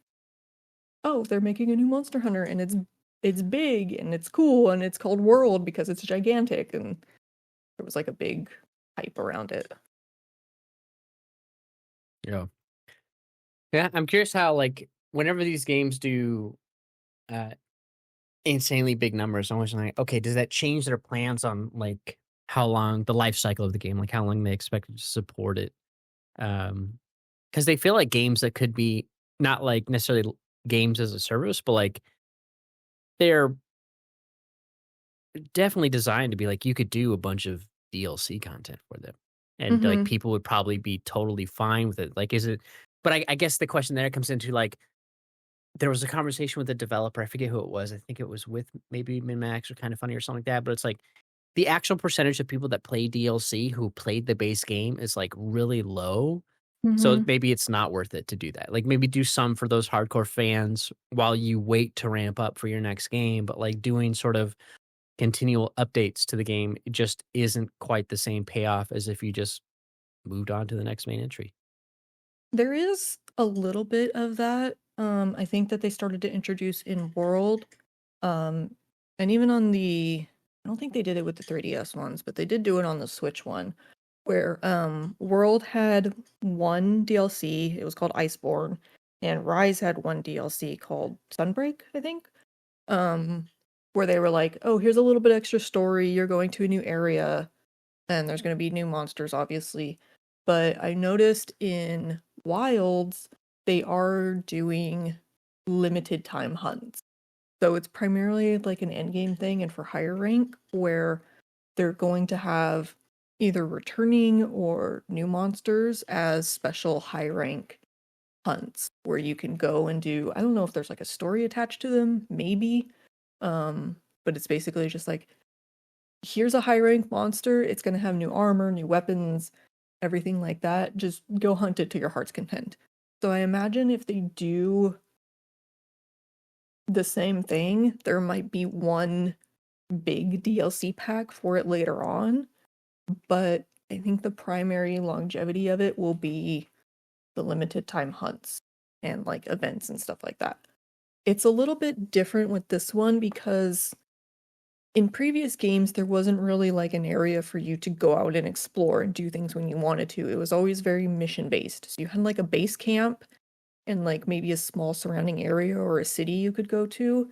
oh, they're making a new Monster Hunter and it's big and it's cool and it's called World because it's gigantic, and there was like a big hype around it. Yeah. Yeah, I'm curious how like whenever these games do uh insanely big numbers, I'm always like, okay, does that change their plans on like how long the life cycle of the game, like how long they expect to support it? Um because they feel like games that could be not like necessarily games as a service, but like they're definitely designed to be like you could do a bunch of DLC content for them, and like Mhm. people would probably be totally fine with it. Like, is it? But I guess the question there comes into like there was a conversation with the developer. I forget who it was. I think it was with maybe MinMax or Kind of Funny or something like that. But it's like the actual percentage of people that play DLC who played the base game is like really low. So Mhm. maybe it's not worth it to do that. Like maybe do some for those hardcore fans while you wait to ramp up for your next game. But like doing sort of continual updates to the game just isn't quite the same payoff as if you just moved on to the next main entry. There is a little bit of that. I think that they started to introduce in World, um, and even on the I don't think they did it with the 3DS ones, but they did do it on the Switch one, where World had one DLC. It was called Iceborne, and Rise had one DLC called Sunbreak, I think. Um, where they were like, "Oh, here's a little bit extra story. You're going to a new area, and there's going to be new monsters, obviously." But I noticed in Wilds, they are doing limited time hunts. So it's primarily like an end game thing and for higher rank where they're going to have either returning or new monsters as special high rank hunts where you can go and do I don't know if there's like a story attached to them, maybe. But it's basically just like here's a high rank monster, it's going to have new armor, new weapons, everything like that. Just go hunt it to your heart's content. So I imagine if they do the same thing, there might be one big DLC pack for it later on, but I think the primary longevity of it will be the limited time hunts and like events and stuff like that. It's a little bit different with this one because in previous games there wasn't really like an area for you to go out and explore and do things when you wanted to. It was always very mission based. So you had like a base camp and like maybe a small surrounding area or a city you could go to.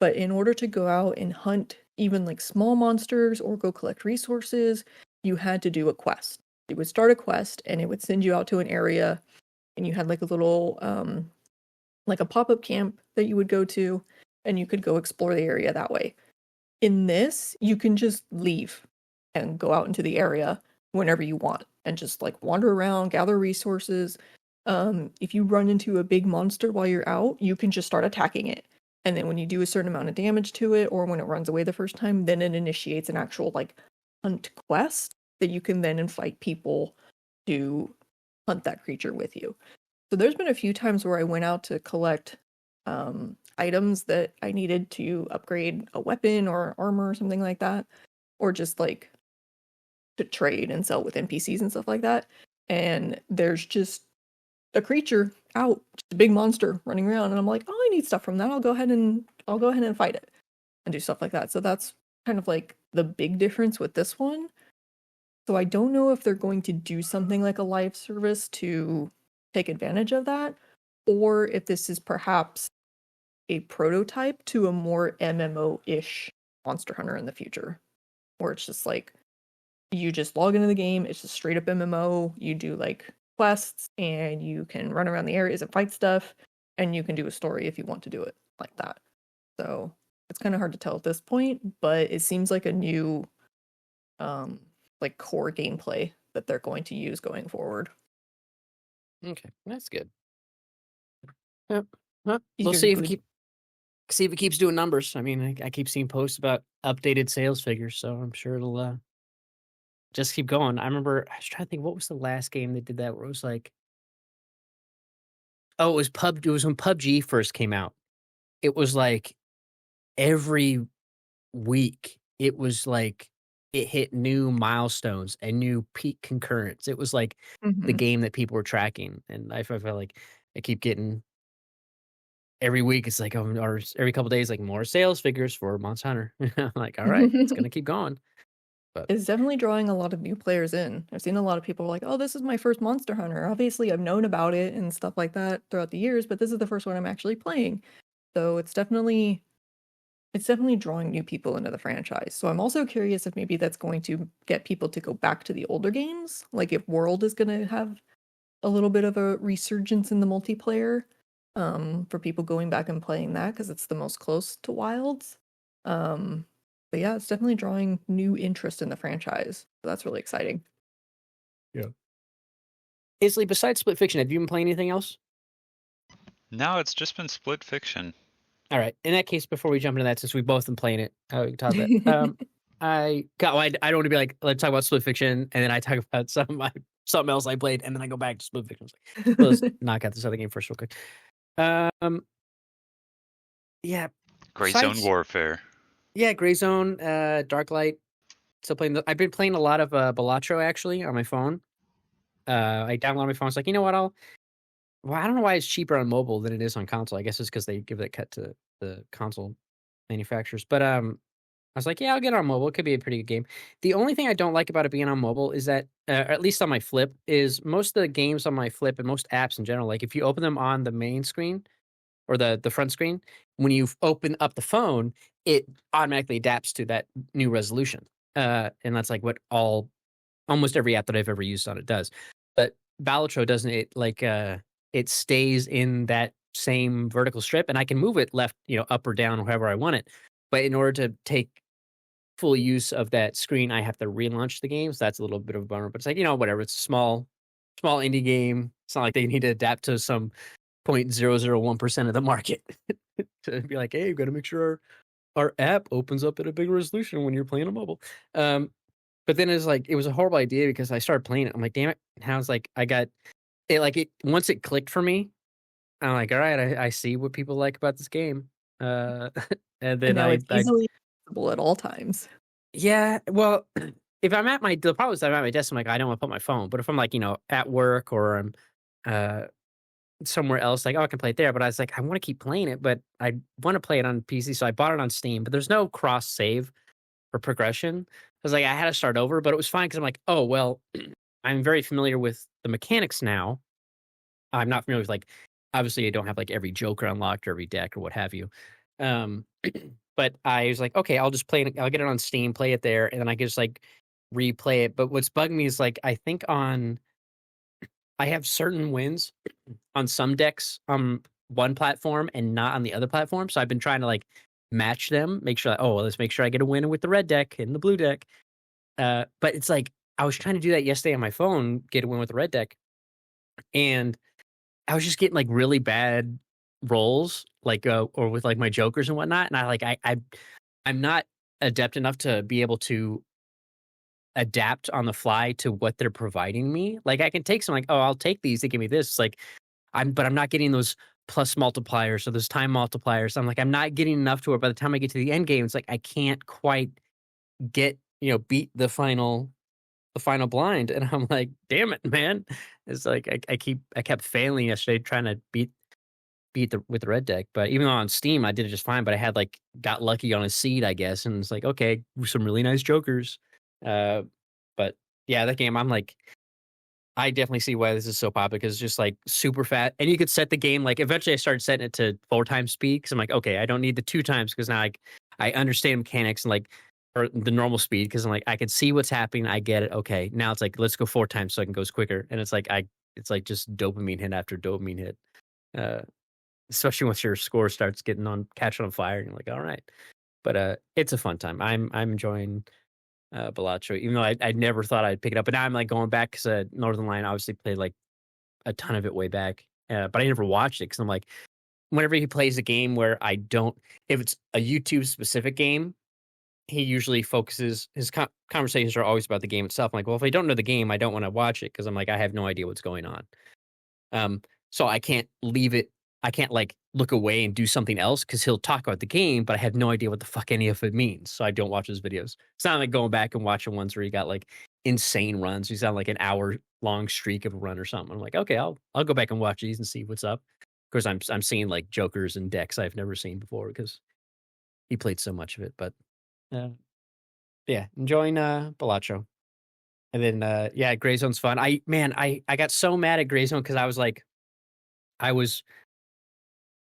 But in order to go out and hunt even like small monsters or go collect resources, you had to do a quest. You would start a quest and it would send you out to an area and you had like a little like a pop-up camp that you would go to and you could go explore the area that way. In this, you can just leave and go out into the area whenever you want and just like wander around, gather resources. If you run into a big monster while you're out, you can just start attacking it. And then when you do a certain amount of damage to it, or when it runs away the first time, then it initiates an actual like hunt quest that you can then invite people to hunt that creature with you. So there's been a few times where I went out to collect items that I needed to upgrade a weapon or armor or something like that, or just like to trade and sell with NPCs and stuff like that. And there's just a creature out, just a big monster running around, and I'm like, oh, I need stuff from that. I'll go ahead and fight it and do stuff like that. So that's kind of like the big difference with this one. So I don't know if they're going to do something like a live service to take advantage of that, or if this is perhaps a prototype to a more MMO-ish Monster Hunter in the future, where it's just like you just log into the game, it's just straight up MMO, you do like quests and you can run around the areas and fight stuff, and you can do a story if you want to do it like that. So it's kind of hard to tell at this point, but it seems like a new um like core gameplay that they're going to use going forward. Okay, that's good. Yep. Well, we'll Eager see if good. it keeps doing numbers. I mean, I keep seeing posts about updated sales figures, so I'm sure it'll just keep going. I remember I was trying to think what was the last game that did that where it was like, oh, it was when PUBG first came out. It was like every week it was like it hit new milestones and new peak concurrence. It was like the Mhm. game that people were tracking, and I felt like I keep getting every week. It's like or every couple days, like more sales figures for Monster Hunter. I'm like, all right, it's gonna keep going. But It's definitely drawing a lot of new players in. I've seen a lot of people like, "Oh, this is my first Monster Hunter." Obviously, I've known about it and stuff like that throughout the years, but this is the first one I'm actually playing. So it's definitely drawing new people into the franchise. So I'm also curious if maybe that's going to get people to go back to the older games, like if World is going to have a little bit of a resurgence in the multiplayer for people going back and playing that because it's the most close to Wilds. But yeah, it's definitely drawing new interest in the franchise. So that's really exciting. Yeah. Isli, besides Split Fiction, have you been playing anything else? No, it's just been Split Fiction. All right. In that case, before we jump into that, since we've both been playing it, we can talk about I don't want to be like, let's talk about Split Fiction, and then I talk about something else I played, and then I go back to Split Fiction. Well, let's knock out this other game first real quick. Yeah. Gray Zone Warfare. Yeah, Gray Zone, Darklight. Still playing. I've been playing a lot of Balatro actually on my phone. I downloaded on my phone. It's like, you know what? I don't know why it's cheaper on mobile than it is on console. I guess it's because they give that cut to the console manufacturers. But I was like, yeah, I'll get it on mobile. It could be a pretty good game. The only thing I don't like about it being on mobile is that, at least on my Flip, is most of the games on my Flip and most apps in general, like if you open them on the main screen or the front screen, when you open up the phone, it automatically adapts to that new resolution. And that's like what almost every app that I've ever used on it does. But Balatro doesn't. It stays in that same vertical strip, and I can move it left, up or down, however I want it. But in order to take full use of that screen, I have to relaunch the game. So that's a little bit of a bummer. But it's like, whatever. It's a small indie game. It's not like they need to adapt to some 0.001% of the market to be like, hey, we've got to make sure our app opens up at a big resolution when you're playing on mobile. But then it's like, it was a horrible idea because I started playing it. I'm like, damn it. And I was like, I got it, once it clicked for me, I'm like, all right, I see what people like about this game. And then now it's easily accessible at all times. Yeah, well, if I'm at the problem is I'm at my desk, I'm like, I don't want to put my phone. But if I'm like, at work or I'm somewhere else, like, oh, I can play it there. But I was like, I want to keep playing it, but I want to play it on PC. So I bought it on Steam, but there's no cross save or progression. I was like, I had to start over, but it was fine because I'm like, oh, well, I'm very familiar with the mechanics now. I'm not familiar with obviously I don't have every Joker unlocked or every deck or what have you. But I was like, okay, I'll just play it. I'll get it on Steam, play it there, and then I can just replay it. But what's bugging me is I think I have certain wins on some decks on one platform and not on the other platform. So I've been trying to match them, make sure let's make sure I get a win with the red deck and the blue deck. But it's I was trying to do that yesterday on my phone, get a win with the red deck, and I was just getting really bad rolls, or with my jokers and whatnot. And I'm not adept enough to be able to adapt on the fly to what they're providing me. I can take some I'll take these, they give me this. But I'm not getting those plus multipliers or those time multipliers. I'm not getting enough to where by the time I get to the end game, it's I can't quite get, beat the final blind. And I'm like, damn it, man. It's I kept failing yesterday trying to beat with the red deck. But even though on Steam I did it just fine, but I had got lucky on a seed, I guess. And it's okay, some really nice jokers. But yeah, that game, I definitely see why this is so popular because it's just super fast. And you could set the game eventually I started setting it to 4 times speed because I'm okay, I don't need the 2 times because now I understand mechanics and or the normal speed because I'm I can see what's happening. I get it. Okay, now it's let's go 4 times so I can go quicker. And it's it's just dopamine hit after dopamine hit. Especially once your score starts catching on fire, and you're all right. But it's a fun time. I'm enjoying Balatro, even though I never thought I'd pick it up. But now I'm going back because Northern Lion obviously played a ton of it way back. But I never watched it because I'm whenever he plays a game where if it's a YouTube specific game, he usually focuses, his conversations are always about the game itself. I'm well, if I don't know the game, I don't want to watch it because I'm I have no idea what's going on. So I can't leave it. I can't look away and do something else because he'll talk about the game, but I have no idea what the fuck any of it means. So I don't watch his videos. It's not going back and watching ones where he got insane runs. He's on an hour long streak of a run or something. I'm okay, I'll go back and watch these and see what's up. Of course, I'm seeing jokers and decks I've never seen before because he played so much of it. But yeah, enjoying Balatro. And then yeah, Gray Zone's fun. I got so mad at Gray Zone because I was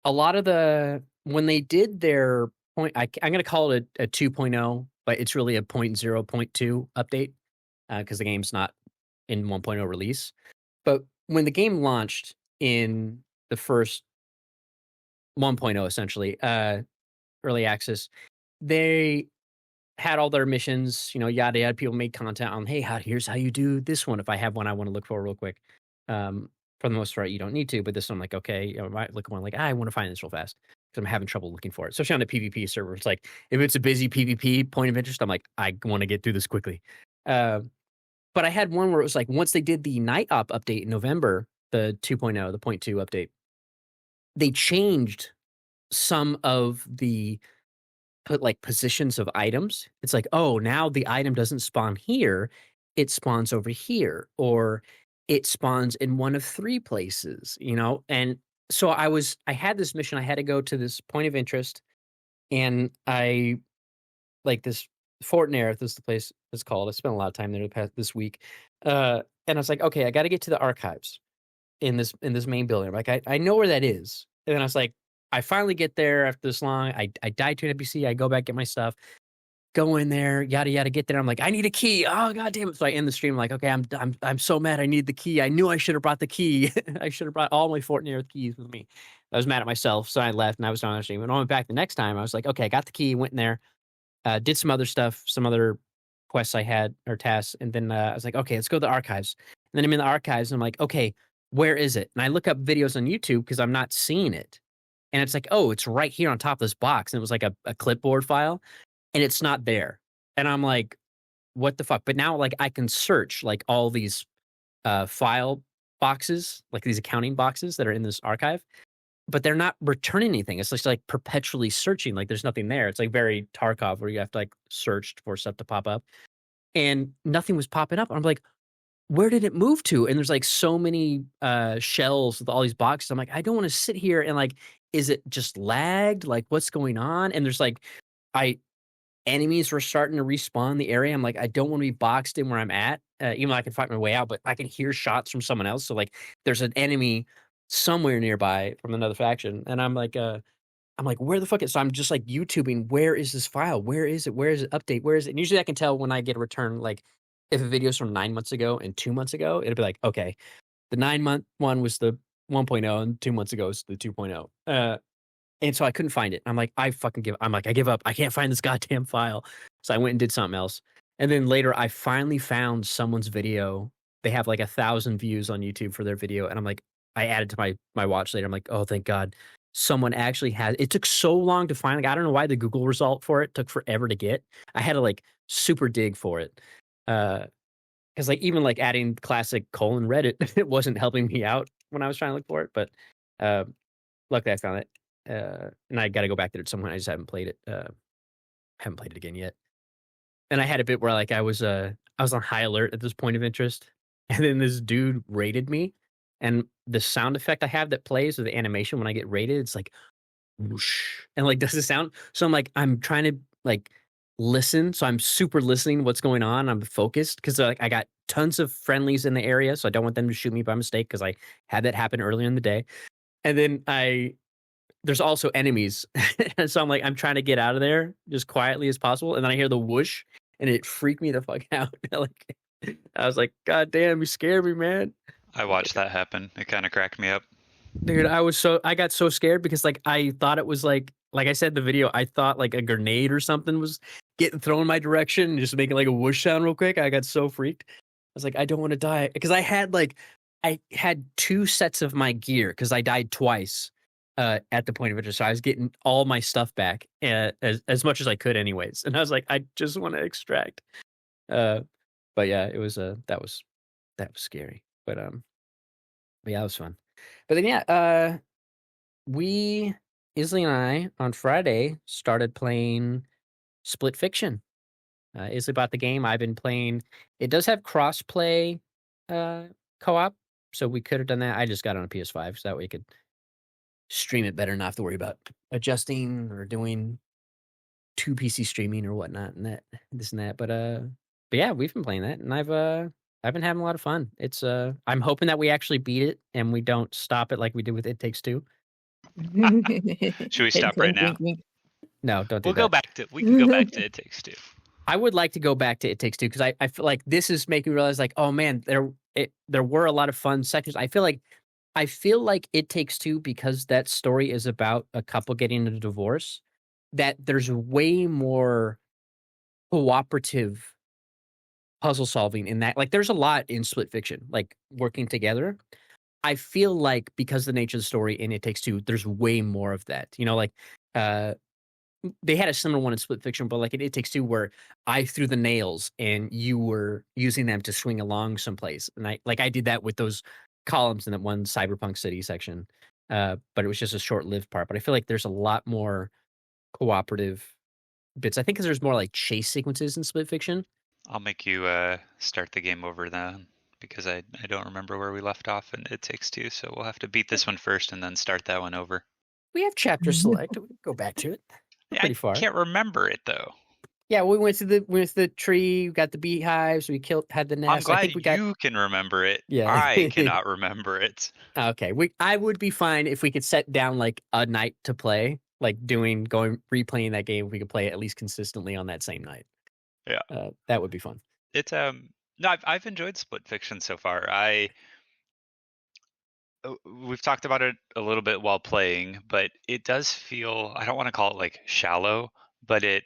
a lot of when they did their I'm going to call it a 2.0, but it's really a 0.2 update because the game's not in 1.0 release. But when the game launched in the first 1.0, essentially, early access, they had all their missions, yada yada. People made content on, hey, here's how you do this one. If I have one I want to look for real quick. For the most part, you don't need to, but this one, I'm like, okay, I might look at one like, I want to find this real fast because I'm having trouble looking for it. Especially on the PvP server. It's like, if it's a busy PvP point of interest, I'm like, I want to get through this quickly. But I had one where it was like, once they did the Night Op update in November, the 2.0, the 0.2 update, they changed some of the positions of items. It's like, oh, now the item doesn't spawn here, it spawns over here, or it spawns in one of 3 places, And so I had this mission. I had to go to this point of interest, and I this Fort Nerith is the place it's called. I spent a lot of time there this week. And I was like, okay, I got to get to the archives in this main building. I'm like, I know where that is. And then I was like, I finally get there after this long. I died to an NPC. I go back, get my stuff, go in there, yada yada, get there. I'm like, I need a key. Oh god damn it! So I end the stream like, okay, I'm so mad. I need the key. I knew I should have brought the key. I should have brought all my Fort Nerith keys with me. I was mad at myself, so I left and I was on the stream. And when I went back the next time, I was like, okay, I got the key. Went in there, did some other stuff, some other quests I had or tasks, and then I was like, okay, let's go to the archives. And then I'm in the archives, and I'm like, okay, where is it? And I look up videos on YouTube because I'm not seeing it. And it's like, oh, it's right here on top of this box. And it was like a clipboard file, and it's not there. And I'm like, what the fuck? But now, I can search all these file boxes, these accounting boxes that are in this archive, but they're not returning anything. It's just perpetually searching. There's nothing there. It's very Tarkov, where you have to search for stuff to pop up, and nothing was popping up. I'm like, where did it move to? And there's so many shells with all these boxes. I'm like, I don't want to sit here and is it just lagged? What's going on? And there's enemies were starting to respawn in the area. I'm like, I don't want to be boxed in where I'm at, even though I can fight my way out, but I can hear shots from someone else. So there's an enemy somewhere nearby from another faction. And I'm like, where the fuck is? So I'm just YouTubing, where is this file? Where is it? Where is it? Update? Where is it? And usually I can tell when I get a return, if a video's from 9 months ago and 2 months ago, it'll be like, okay, the 9-month one was the 1.0 and 2 months ago is the 2.0. And so I couldn't find it. I'm like, I give up. I can't find this goddamn file. So I went and did something else. And then later I finally found someone's video. They have 1,000 views on YouTube for their video. And I'm like, I added to my watch later. I'm like, oh, thank God. Someone actually has. It took so long to find. I don't know why the Google result for it took forever to get. I had to super dig for it. Because even adding classic Reddit, it wasn't helping me out when I was trying to look for it. But luckily I found it. And I got to go back there at some point. I just haven't played it. Haven't played it again yet. And I had a bit where I was on high alert at this point of interest, and then this dude raided me, and the sound effect I have that plays with the animation when I get raided, it's like whoosh, and does the sound. So I'm trying to listen. So I'm super listening to what's going on. I'm focused because I got tons of friendlies in the area, so I don't want them to shoot me by mistake because I had that happen earlier in the day. And then there's also enemies. And so I'm trying to get out of there just quietly as possible. And then I hear the whoosh, and it freaked me the fuck out. I was like, God damn, you scared me, man. I watched that happen. It kind of cracked me up. Dude, I got so scared because I thought it was like I said in the video, I thought a grenade or something was getting thrown in my direction and just making a whoosh sound real quick. I got so freaked. I was like, I don't want to die. Because I had 2 sets of my gear because I died twice. At the point of interest, so I was getting all my stuff back as much as I could, anyways. And I was like, I just want to extract. But yeah, it was that was scary. But yeah, it was fun. But then yeah, Isli and I on Friday started playing Split Fiction. Isli bought the game. I've been playing. It does have cross-play co-op, so we could have done that. I just got on a PS5, so that way you could stream it better, not have to worry about adjusting or doing 2 PC streaming or whatnot and this and that. But yeah, we've been playing that, and I've been having a lot of fun. It's I'm hoping that we actually beat it and we don't stop it like we did with It Takes Two. Should we stop right now? No, don't do that. We can go back to It Takes Two. I would like to go back to It Takes Two because I feel like this is making me realize oh man, there were a lot of fun sections. I feel like It Takes Two, because that story is about a couple getting a divorce, that there's way more cooperative puzzle solving in that. Like, there's a lot in split fiction, like working together. I feel like because the nature of the story in It Takes Two, there's way more of that. Uh they had a similar one in split fiction, but like in It Takes Two, where I threw the nails and you were using them to swing along someplace. And I did that with those columns in that one cyberpunk city section. But it was just a short-lived part. But I feel like there's a lot more cooperative bits. I think because there's more like chase sequences in split fiction. I'll make you start the game over then because I don't remember where we left off and It Takes Two, so we'll have to beat this one first and then start that one over. We have chapter select. We can go back to it. We're Yeah, pretty I far. can't remember it though. Yeah, we went to the tree. We got the beehives. We had the nest. I'm glad I think we got. you can remember it. Yeah. I cannot remember it. Okay, I would be fine if we could set down like a night to play, like replaying that game. If we could play it at least consistently on that same night. Yeah, that would be fun. it's no, I've enjoyed split fiction so far. We've talked about it a little bit while playing, but it does feel, I don't want to call it like shallow, but it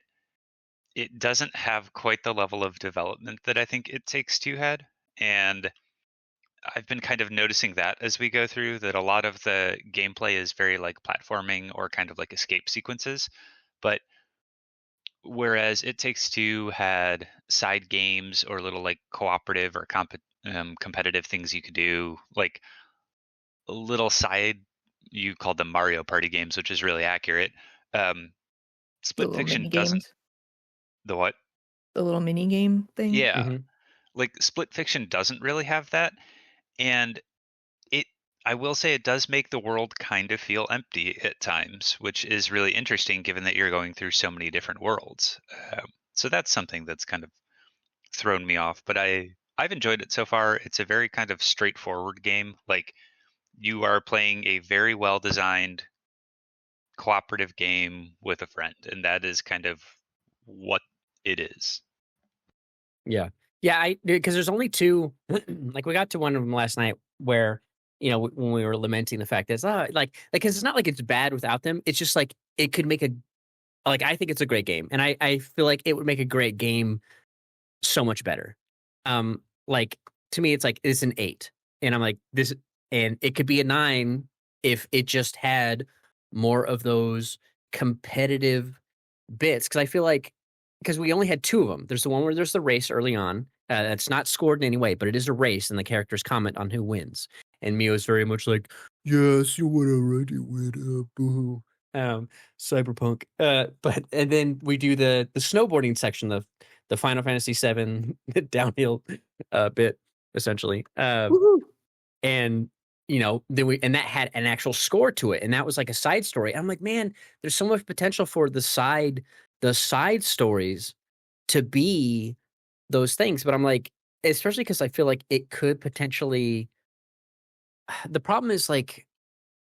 doesn't have quite the level of development that I think It Takes Two had. And I've been kind of noticing that as we go through, that a lot of the gameplay is very like platforming or kind of like escape sequences. But whereas It Takes Two had side games or little like cooperative or competitive things you could do, like little side, you called them Mario Party games, which is really accurate. The Split little fiction mini doesn't. games. The what? The little mini game thing. Yeah. Mhm. Like split fiction doesn't really have that. And it, I will say it does make the world kind of feel empty at times, which is really interesting given that you're going through so many different worlds. So that's something that's kind of thrown me off, but I've enjoyed it so far. It's a very kind of straightforward game. Like, you are playing a very well designed cooperative game with a friend, and that is kind of what it is. Yeah. Yeah, because there's only two. Like, we got to one of them last night where, when we were lamenting the fact that it's because it's not like it's bad without them. It's just like it could make I think it's a great game, and I feel like it would make a great game so much better. Like, to me, it's like it's an 8, and I'm like this, and it could be a 9 if it just had more of those competitive bits. Because I feel like because we only had 2 of them. There's the one where there's the race early on. It's not scored in any way, but it is a race, and the characters comment on who wins. And Mio's very much like, "Yes, you would already win, boo." Cyberpunk. And then we do the snowboarding section, the Final Fantasy VII downhill bit, essentially. Woohoo! And then that had an actual score to it, and that was like a side story. I'm like, man, there's so much potential for the side stories to be those things. But I'm like, especially because I feel like it could potentially. The problem is, like,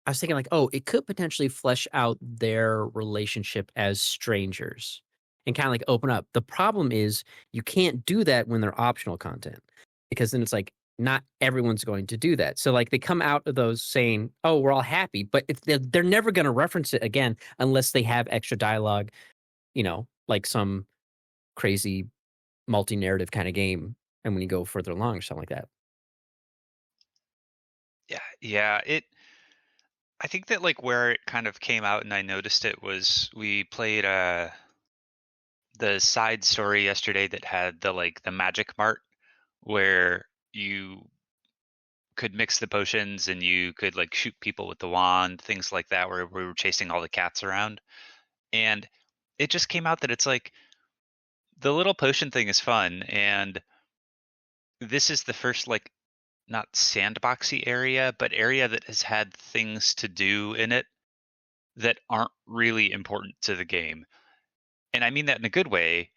I was thinking like, oh, it could potentially flesh out their relationship as strangers and kind of like open up. The problem is you can't do that when they're optional content, because then it's like not everyone's going to do that. So like they come out of those saying, "Oh, we're all happy," but they're never going to reference it again unless they have extra dialogue, like some crazy multi-narrative kind of game. And when you go further along or something like that. Yeah. I think that like where it kind of came out and I noticed it was we played the side story yesterday that had the magic mart where you could mix the potions and you could like shoot people with the wand, things like that, where we were chasing all the cats around. And it just came out that it's like the little potion thing is fun, and this is the first like not sandboxy area, but area that has had things to do in it that aren't really important to the game. And I mean that in a good way,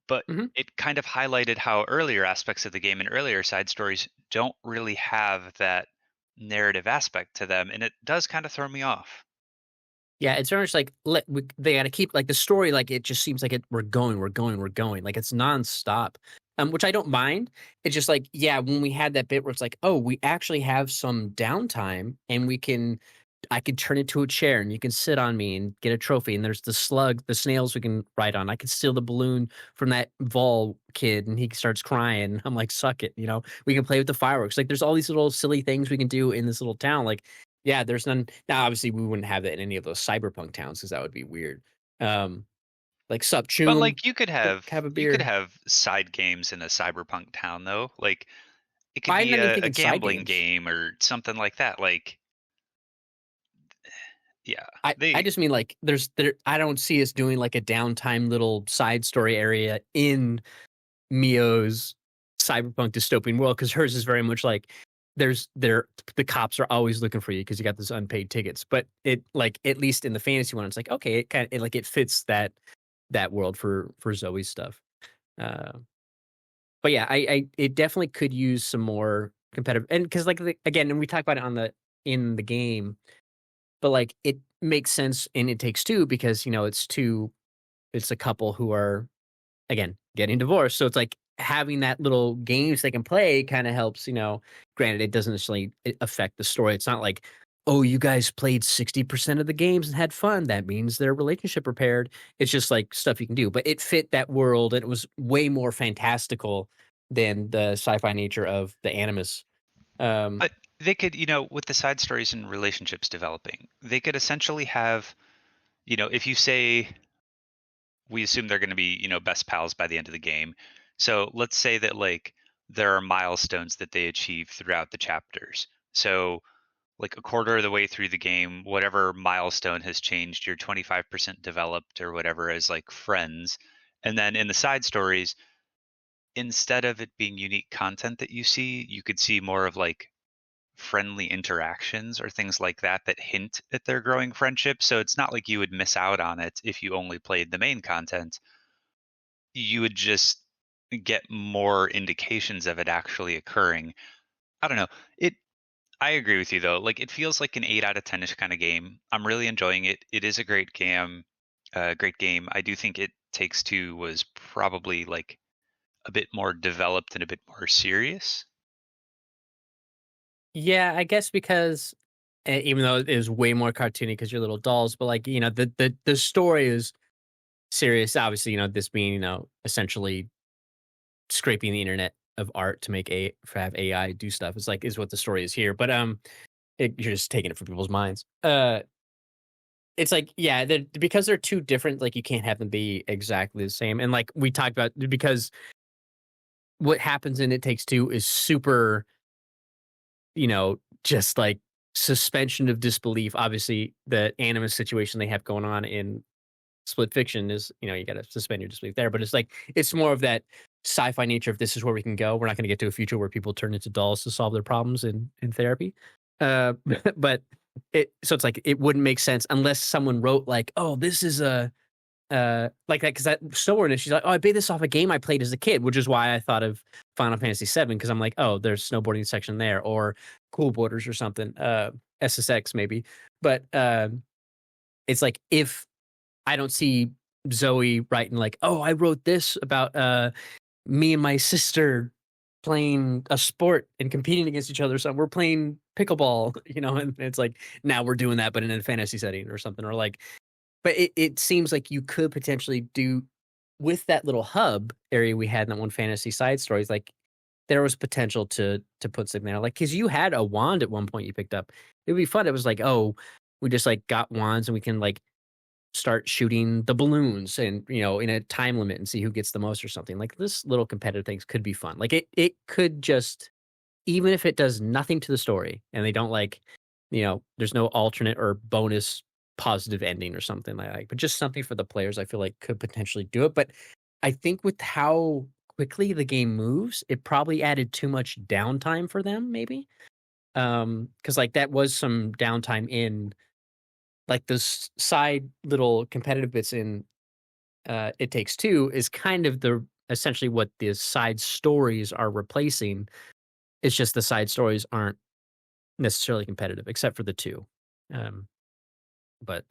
but Mm-hmm. it kind of highlighted how earlier aspects of the game and earlier side stories don't really have that narrative aspect to them, and it does kind of throw me off. Yeah, it's very much like they got to keep like the story. Like, it just seems like we're going, like it's nonstop. which I don't mind. It's just like, yeah, when we had that bit where it's like, oh, we actually have some downtime and I could turn it to a chair and you can sit on me and get a trophy. And there's the snails we can ride on. I could steal the balloon from that Vol kid and he starts crying. I'm like, suck it. We can play with the fireworks. Like, there's all these little silly things we can do in this little town. Like, yeah, there's none. Now, obviously, we wouldn't have that in any of those cyberpunk towns because that would be weird. Like, sup, But Choom, like you could go have have a you could beer. have side games in a cyberpunk town though. Like it could I'm be not even a thinking side gambling games. game or something like that. Like yeah, I they just mean like I don't see us doing like a downtime little side story area in Mio's cyberpunk dystopian world because hers is very much like the cops are always looking for you because you got those unpaid tickets. But it like at least in the fantasy one, it's like okay, it fits that world for Zoe's stuff. Uh, but yeah, I it definitely could use some more competitive and because like again, and we talk about it in the game, but like it makes sense in It Takes Two because it's a couple who are again, getting divorced. So it's like having that little games they can play kind of helps, granted, it doesn't necessarily affect the story. It's not like, oh, you guys played 60% of the games and had fun. That means their relationship repaired. It's just like stuff you can do. But it fit that world and it was way more fantastical than the sci-fi nature of the Animus. Um, but they could, with the side stories and relationships developing, they could essentially have, if you say we assume they're going to be, best pals by the end of the game. So let's say that like there are milestones that they achieve throughout the chapters. So like a quarter of the way through the game, whatever milestone has changed, you're 25% developed or whatever as like friends. And then in the side stories, instead of it being unique content that you see, you could see more of like friendly interactions or things like that that hint at their growing friendship. So it's not like you would miss out on it if you only played the main content. You would just get more indications of it actually occurring. I don't know. I agree with you though. Like it feels like an 8 out of 10ish kind of game. I'm really enjoying it. It is a great game. Great game. I do think It Takes Two was probably like a bit more developed and a bit more serious. yeah, I guess because even though it is way more cartoony because you're little dolls, but like, the story is serious. Obviously, this being, essentially scraping the internet of art to have AI do stuff is what the story is here. But you're just taking it from people's minds. It's like yeah, because they're two different. Like you can't have them be exactly the same. And like we talked about, because what happens in It Takes Two is super, just like suspension of disbelief. Obviously, the animus situation they have going on in Split Fiction is, you got to suspend your disbelief there. But it's more of that sci-fi nature of this is where we can go. We're not going to get to a future where people turn into dolls to solve their problems in therapy. But it's like it wouldn't make sense unless someone wrote like, oh, this is a like that because that snowboarding. She's like, oh, I based this off a game I played as a kid, which is why I thought of Final Fantasy VII because I'm like, oh, there's snowboarding section there or Cool Borders or something, SSX maybe. But it's like if I don't see Zoe writing like, "Oh, I wrote this about me and my sister playing a sport and competing against each other. So we're playing pickleball, and it's like now we're doing that, but in a fantasy setting or something, or like." But it seems like you could potentially do with that little hub area we had in that one fantasy side stories. Like there was potential to put something there, like because you had a wand at one point you picked up. It would be fun. It was like, oh, we just like got wands and we can like start shooting the balloons and in a time limit and see who gets the most or something like this. Little competitive things could be fun. Like it could just, even if it does nothing to the story and they don't like, there's no alternate or bonus positive ending or something like, but just something for the players I feel like could potentially do it. But I think with how quickly the game moves, it probably added too much downtime for them maybe. Because like that was some downtime in like those side little competitive bits in It Takes Two is kind of the essentially what the side stories are replacing. It's just the side stories aren't necessarily competitive, except for the two. Um, but,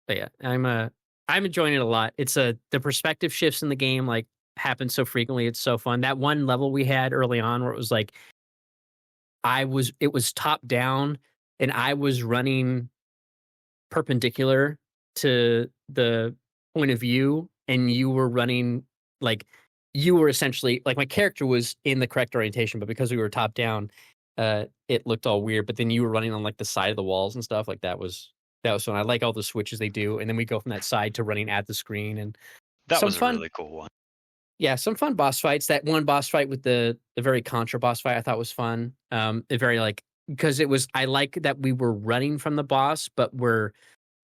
but yeah, I'm enjoying it a lot. It's the perspective shifts in the game. Like happens so frequently. It's so fun. That one level we had early on where it was like it was top down and I was running perpendicular to the point of view and you were running like you were essentially like my character was in the correct orientation, but because we were top down, it looked all weird. But then you were running on like the side of the walls and stuff. Like that was fun. I like all the switches they do, and then we go from that side to running at the screen and That some was a fun. really cool one. Yeah, some fun boss fights. That one boss fight with the very Contra boss fight I thought was fun. It very like because it was I like that we were running from the boss, but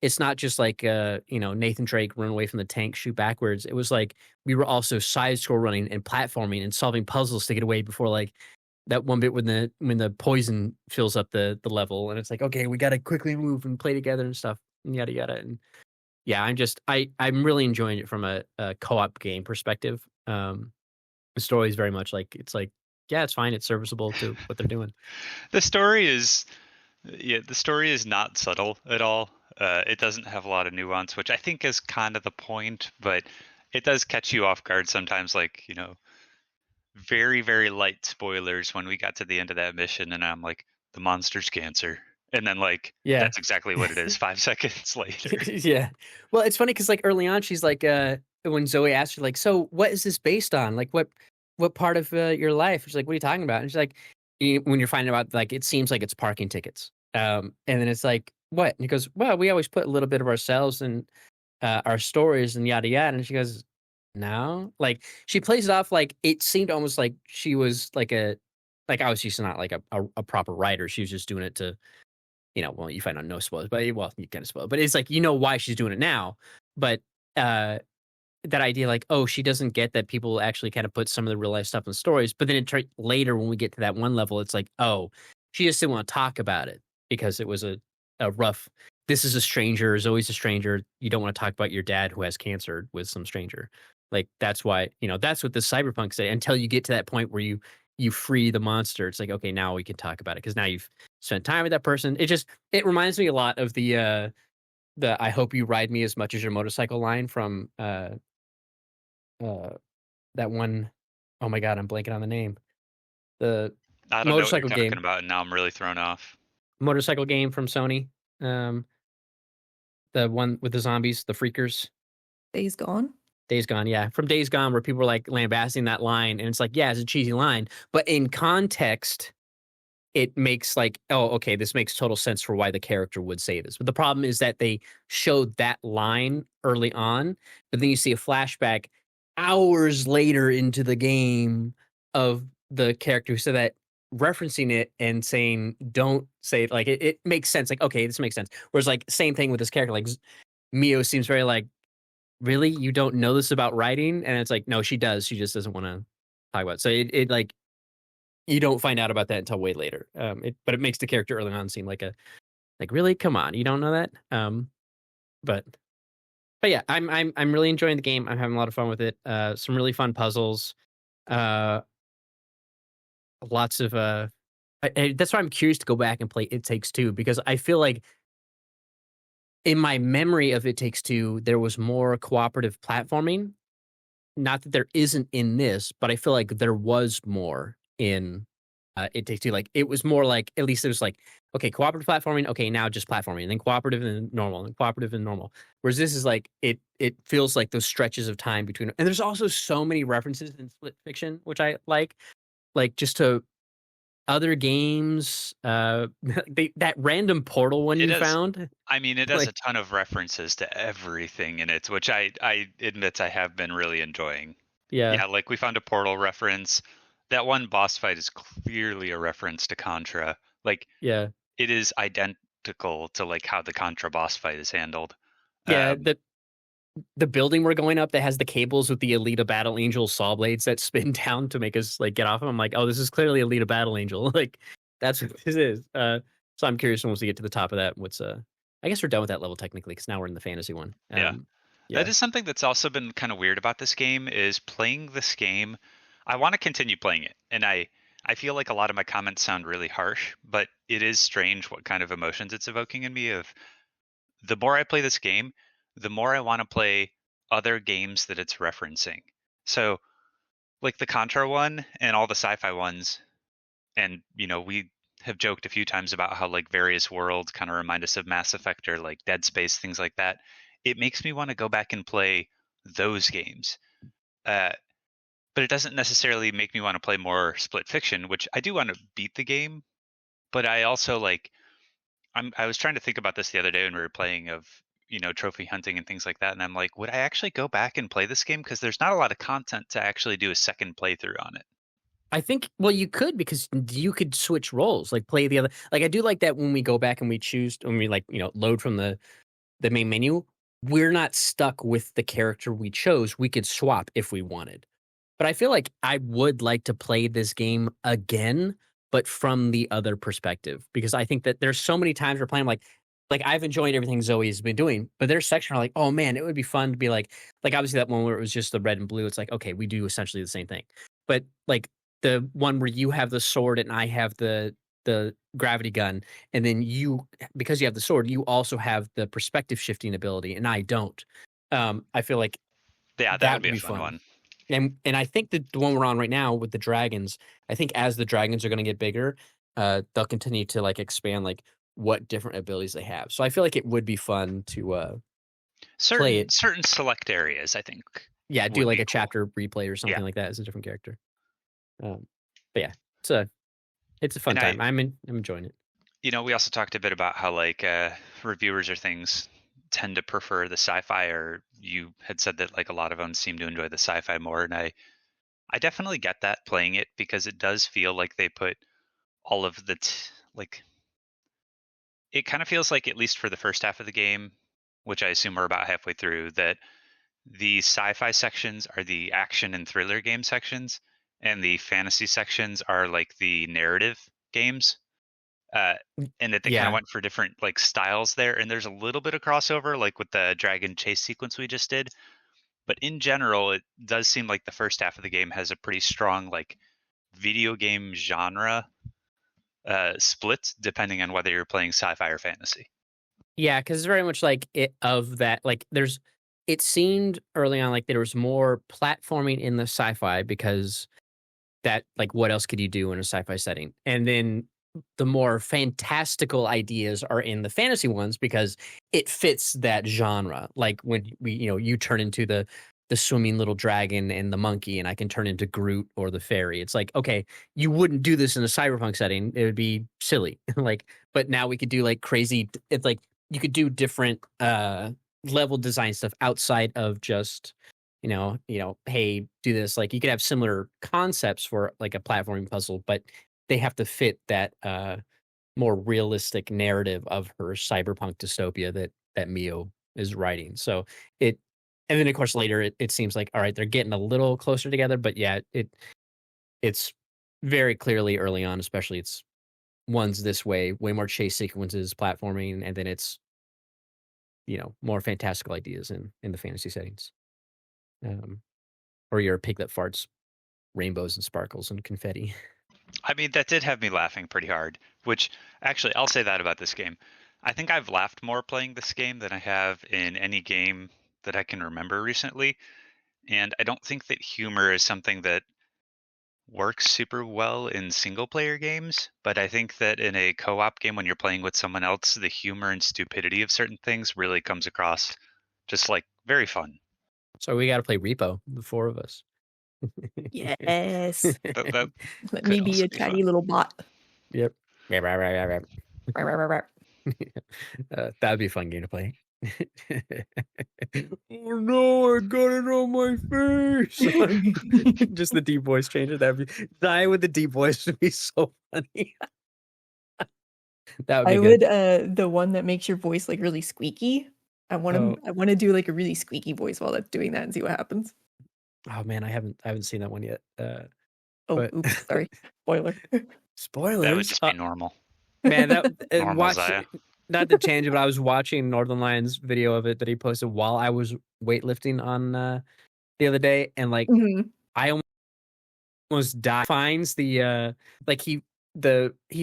it's not just like Nathan Drake run away from the tank, shoot backwards. It was like we were also side scroll running and platforming and solving puzzles to get away before like that one bit when the poison fills up the level and it's like, okay, we gotta quickly move and play together and stuff and yada yada. And yeah, I'm really enjoying it from a co-op game perspective. The story is very much like it's like, yeah, it's fine, it's serviceable to what they're doing. The story is the story is not subtle at all. It doesn't have a lot of nuance, which I think is kind of the point, but it does catch you off guard sometimes, like, very, very light spoilers when we got to the end of that mission and I'm like, the monster's cancer. And then like Yeah. that's exactly what it is 5 seconds later. Yeah. Well, it's funny because like early on, she's like, when Zoe asked her, like, so what is this based on? Like, what part of your life? She's like, what are you talking about? And she's like, when you're finding out, like, it seems like it's parking tickets. And then it's like, what? And he goes, well, we always put a little bit of ourselves and our stories and yada yada. And she goes, no, like she plays it off like it seemed almost like she was like like obviously she's not like a proper writer. She was just doing it to well, you find out no spoilers, but well, you kind of spoil. But it's like why she's doing it now. But that idea, like, oh, she doesn't get that people actually kind of put some of the real life stuff in the stories. But then later, when we get to that one level, it's like, oh, she just didn't want to talk about it because it was a rough. This is a stranger. Is always a stranger. You don't want to talk about your dad who has cancer with some stranger. Like that's why that's what the cyberpunk say. Until you get to that point where you free the monster, it's like, okay, now we can talk about it because now you've spent time with that person. It reminds me a lot of the I hope you ride me as much as your motorcycle line from that one oh my god, I'm blanking on the name. The I don't know what you're motorcycle talking game. about, and now I'm really thrown off. Motorcycle game from Sony. The one with the zombies, the freakers. Days Gone. Days Gone, yeah. From Days Gone where people were like lambasting that line and it's like, yeah, it's a cheesy line, but in context it makes like, oh, okay, this makes total sense for why the character would say this. But the problem is that they showed that line early on, but then you see a flashback hours later into the game of the character who said that, referencing it and saying, don't say it. Like it makes sense. Like, okay, this makes sense. Whereas like same thing with this character, like Mio seems very like, really? You don't know this about writing? And it's like, no, she does. She just doesn't want to talk about it. So it like, you don't find out about that until way later. But it makes the character early on seem like really, come on, you don't know that. But yeah, I'm really enjoying the game. I'm having a lot of fun with it. Some really fun puzzles. Lots of that's why I'm curious to go back and play It Takes Two because I feel like in my memory of It Takes Two, there was more cooperative platforming. Not that there isn't in this, but I feel like there was more in It Takes Two. Like it was more like at least it was like, okay, cooperative platforming, okay, now just platforming, and then cooperative and normal, and cooperative and normal. Whereas this is like it feels like those stretches of time between, and there's also so many references in split fiction, which I like just to other games. That random portal one It you is. found. I mean, it has Like, a ton of references to everything in it, which I admit I have been really enjoying. yeah, Yeah, like we found a Portal reference. That one boss fight is clearly a reference to Contra. Like yeah, it is identical to like how the Contra boss fight is handled. yeah. Um, The building we're going up that has the cables with the Alita Battle Angel saw blades that spin down to make us like get off them. I'm like, oh, this is clearly Alita Battle Angel. Like that's what this is. So I'm curious once we get to the top of that. I guess we're done with that level technically because now we're in the fantasy one. yeah. That Yeah, is something that's also been kind of weird about this game is playing this game. I want to continue playing it, and I feel like a lot of my comments sound really harsh, but it is strange what kind of emotions it's evoking in me of the more I play this game, the more I want to play other games that it's referencing. So like the Contra one and all the sci-fi ones, and we have joked a few times about how like various worlds kind of remind us of Mass Effect or like Dead Space, things like that. It makes me want to go back and play those games. Uh, but it doesn't necessarily make me want to play more Split Fiction, which I do want to beat the game. But I also like, I was trying to think about this the other day when we were playing of, trophy hunting and things like that. And I'm like, would I actually go back and play this game? Because there's not a lot of content to actually do a second playthrough on it. I think, well, you could, because you could switch roles, like play the other. Like I do like that when we go back and we choose, when we like load from the main menu, we're not stuck with the character we chose. We could swap if we wanted. But I feel like I would like to play this game again, but from the other perspective, because I think that there's so many times we're playing like I've enjoyed everything Zoe's been doing, but there's section where like, oh man, it would be fun to be like obviously that one where it was just the red and blue. It's like, okay, we do essentially the same thing. But like the one where you have the sword and I have the gravity gun, and then you, because you have the sword, you also have the perspective shifting ability, and I don't. I feel like Yeah, that that would would be a be fun fun. one. And I think that the one we're on right now with the dragons, I think as the dragons are going to get bigger, they'll continue to like expand like what different abilities they have. So I feel like it would be fun to play Certain it. certain select areas, I think, Yeah, do would like be a cool. chapter replay or Yeah, something like that as a different character. But yeah, it's a fun and time. I'm enjoying it. we also talked a bit about how like reviewers or things tend to prefer the sci-fi, or you had said that like a lot of them seem to enjoy the sci-fi more, and I definitely get that playing it, because it does feel like they put all of the like, it kind of feels like, at least for the first half of the game, which I assume we're about halfway through, that the sci-fi sections are the action and thriller game sections, and the fantasy sections are like the narrative games. Uh, and that they kind of Yeah, went for different like styles there. And there's a little bit of crossover, like with the dragon chase sequence we just did. But in general, it does seem like the first half of the game has a pretty strong like video game genre split, depending on whether you're playing sci-fi or fantasy. yeah, because it's very much like it of that. Like there's, it seemed early on like there was more platforming in the sci-fi, because that, like, what else could you do in a sci-fi setting? And then the more fantastical ideas are in the fantasy ones, because it fits that genre. Like when you turn into the swimming little dragon and the monkey, and I can turn into Groot or the fairy. It's like, okay, you wouldn't do this in a cyberpunk setting. It would be silly. Like, but now we could do like crazy. It's like you could do different level design stuff outside of just hey, do this. Like you could have similar concepts for like a platforming puzzle, but they have to fit that more realistic narrative of her cyberpunk dystopia that Mio is writing. So it, and then of course later it seems like, all right, they're getting a little closer together, but yeah, it's very clearly early on, especially it's one's this way more chase sequences, platforming, and then it's more fantastical ideas in the fantasy settings. Um, or you're a pig that farts rainbows and sparkles and confetti. I mean, that did have me laughing pretty hard, which actually, I'll say that about this game. I think I've laughed more playing this game than I have in any game that I can remember recently. And I don't think that humor is something that works super well in single player games, but I think that in a co-op game when you're playing with someone else, the humor and stupidity of certain things really comes across just like very fun. So we got to play Repo, the four of us. Yes. That Let could me be also a be tiny fun. little bot. Yep. Yeah, right, right, right, Rah, rah, rah, rah. right. That would be a fun game to play. Oh no, I got it on my face. Just the deep voice changer. That'd be, die with the deep voice would be so funny. That would be I good. would the one that makes your voice like really squeaky. I want Oh, to do like a really squeaky voice while that's doing that and see what happens. oh man, I haven't seen that one yet. Oh, But oops, sorry. Spoiler. That would spoilers. just be normal. Man, that Normal watch, Zaya. not to change it, but I was watching Northern Lions video of it that he posted while I was weightlifting on the other day, and like Mhm. I almost died. Finds the like he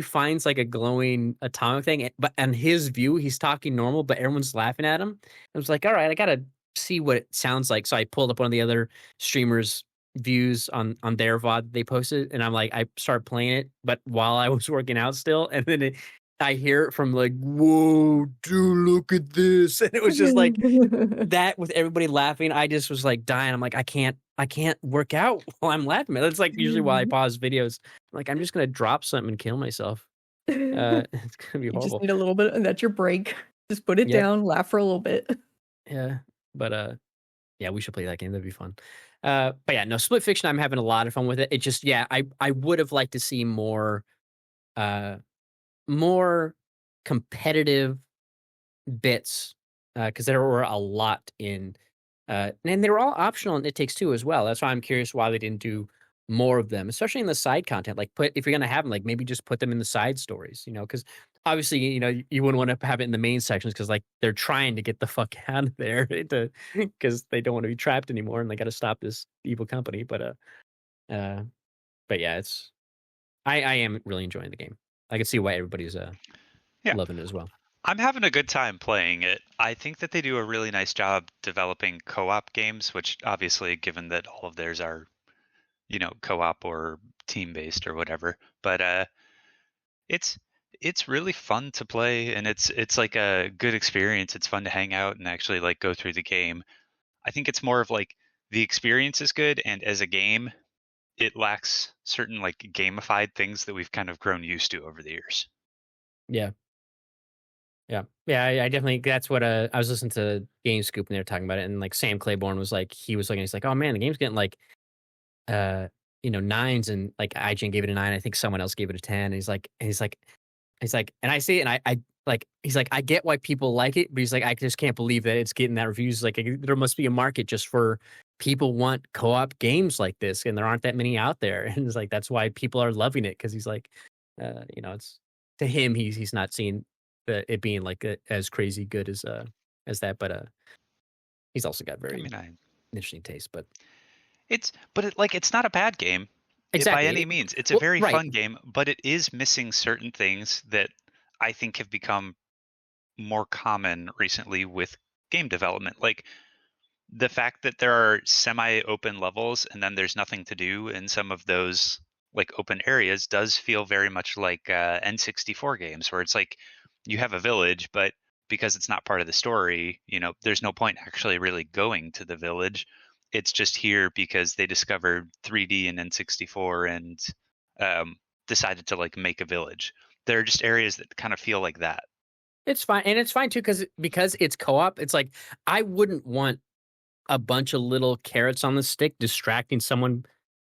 finds like a glowing atomic thing, but on his view he's talking normal, but everyone's laughing at him. I was like, all right, I gotta see what it sounds like. So I pulled up one of the other streamers views on their VOD they posted, and I'm like, I started playing it, but while I was working out still, and then I hear it from like, "Whoa, dude, look at this!" And it was just like that with everybody laughing. I just was like dying. I'm like, I can't work out while I'm laughing. That's like usually why I pause videos. Like, I'm just gonna drop something and kill myself. It's gonna be You just horrible. need a little bit, and that's your break. Just put it Yep. down, laugh for a little bit. Yeah. But yeah, we should play that game. That'd be fun. But yeah, no, Split Fiction, I'm having a lot of fun with it. It just, yeah, I would have liked to see uh, more competitive bits because there were a lot in, and they were all optional in It Takes Two as well. That's why I'm curious why they didn't do more of them, especially in the side content. Like, put if you're gonna have them, like maybe just put them in the side stories, because obviously, you wouldn't want to have it in the main sections because like they're trying to get the fuck out of there because they don't want to be trapped anymore and they got to stop this evil company. Uh, but yeah, I am really enjoying the game. I can see why everybody's Yeah. loving it as well. I'm having a good time playing it. I think that they do a really nice job developing co-op games, which obviously, given that all of theirs are, co-op or team-based or whatever. But it's it's really fun to play, and it's like a good experience. It's fun to hang out and actually like go through the game. I think it's more of like the experience is good, and as a game, it lacks certain like gamified things that we've kind of grown used to over the years. Yeah. Yeah. Yeah, I definitely that's what, I was listening to Game Scoop and they were talking about it, and, like, Sam Claiborne was like he was looking, he's like, "Oh, man, the game's getting, like, uh, nines," and, like, IGN gave it a 9, I think someone else gave it a 10, and he's like and I see it, and I like he's like, "I get why people like it," but he's like, "I just can't believe that it's getting that reviews." Like, there must be a market just for people want co-op games like this, and there aren't that many out there, and it's like, that's why people are loving it because he's like, it's to him, he's not seeing it being like as crazy good as that, but he's also got I very mean, I interesting taste. But it's not a bad game by exactly, any means. It's a well, very right, fun game, but it is missing certain things that I think have become more common recently with game development. Like the fact that there are semi-open levels and then there's nothing to do in some of those like open areas does feel very much like N64 games where it's like you have a village, but because it's not part of the story, there's no point actually really going to the village. It's just here because they discovered 3D in N64 and um, decided to like make a village. There are just areas that kind of feel like that. it's fine, and it's fine too because it's co-op. It's like I wouldn't want a bunch of little carrots on the stick distracting someone,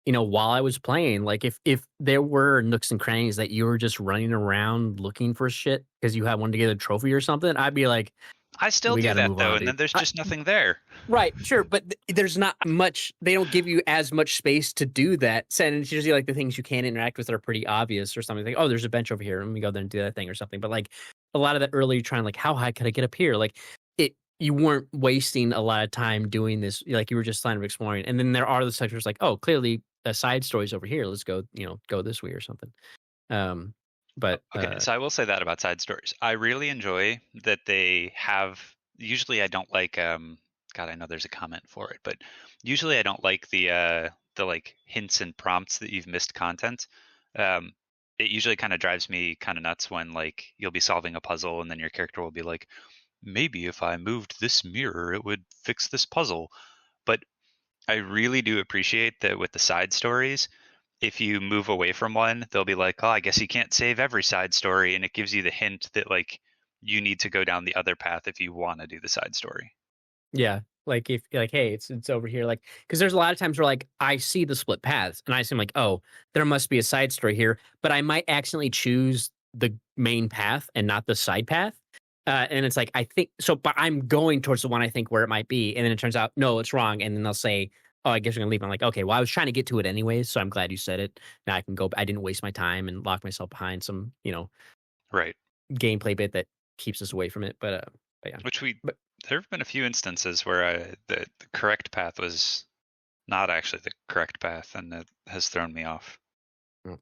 while I was playing. Like if there were nooks and crannies that you were just running around looking for shit because you had wanted to get a trophy or something, I'd be like, I still we do got to that move though, on, and then dude. there's just nothing there. Right, sure, but there's not much. They don't give you as much space to do that. So, and it's usually like the things you can interact with that are pretty obvious or something. Like, oh, there's a bench over here. Let me go there and do that thing or something. But like a lot of that early trying, like, how high could I get up here? Like you weren't wasting a lot of time doing this. Like you were just kind of exploring. And then there are the sectors like, oh, clearly a side story's over here. Let's go, go this way or something. Um, but Okay, so I will say that about side stories. I really enjoy that they have. Usually, I don't like. God, I know there's a comment for it, but usually I don't like the like hints and prompts that you've missed content. Um, it usually kind of drives me kind of nuts when like you'll be solving a puzzle and then your character will be like, maybe if I moved this mirror, it would fix this puzzle. But I really do appreciate that with the side stories, if you move away from one, they'll be like, "Oh, I guess you can't save every side story," and it gives you the hint that like you need to go down the other path if you want to do the side story. yeah, like if like, hey, it's over here, like because there's a lot of times where like I see the split paths and I seem like, oh, there must be a side story here, but I might accidentally choose the main path and not the side path. And it's like I think so, but I'm going towards the one I think where it might be, and then it turns out no, it's wrong, and then they'll say, "Oh, I guess you're gonna leave." I'm like, okay, well, I was trying to get to it anyways, so I'm glad you said it. Now I can go. I didn't waste my time and lock myself behind some, Right. gameplay bit that keeps us away from it. But yeah, Which but there have been a few instances where the correct path was not actually the correct path, and it has thrown me off. mm.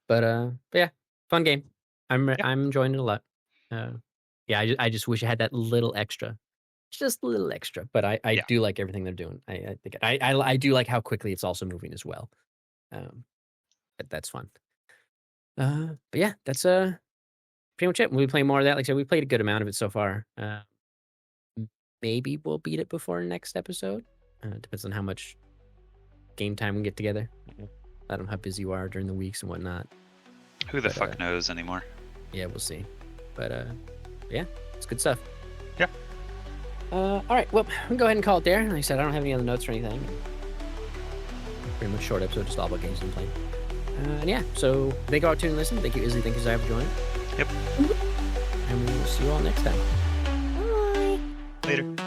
But yeah, fun game. I'm Yeah. I'm enjoying it a lot. Uh, yeah, I just wish I had that little extra. just a little extra, but I Yeah. do like everything they're doing. I think I do like how quickly it's also moving as well. But that's fun. But yeah, that's pretty much it. We'll be playing more of that. Like I said, we played a good amount of it so far. Maybe we'll beat it before next episode. Depends on how much game time we get together. I don't know how busy you are during the weeks and whatnot. Who the fuck knows anymore? Yeah, we'll see. But yeah, it's good stuff. Yeah. All right, well, we'll go ahead and call it there. Like I said, I don't have any other notes or anything. Pretty much short episode, just all about games I'm playing. And yeah, so thank you all for tuning and listening. Thank you, Isli. Thank you, Zai, for joining. Yep. And we will see you all next time. Bye. Later.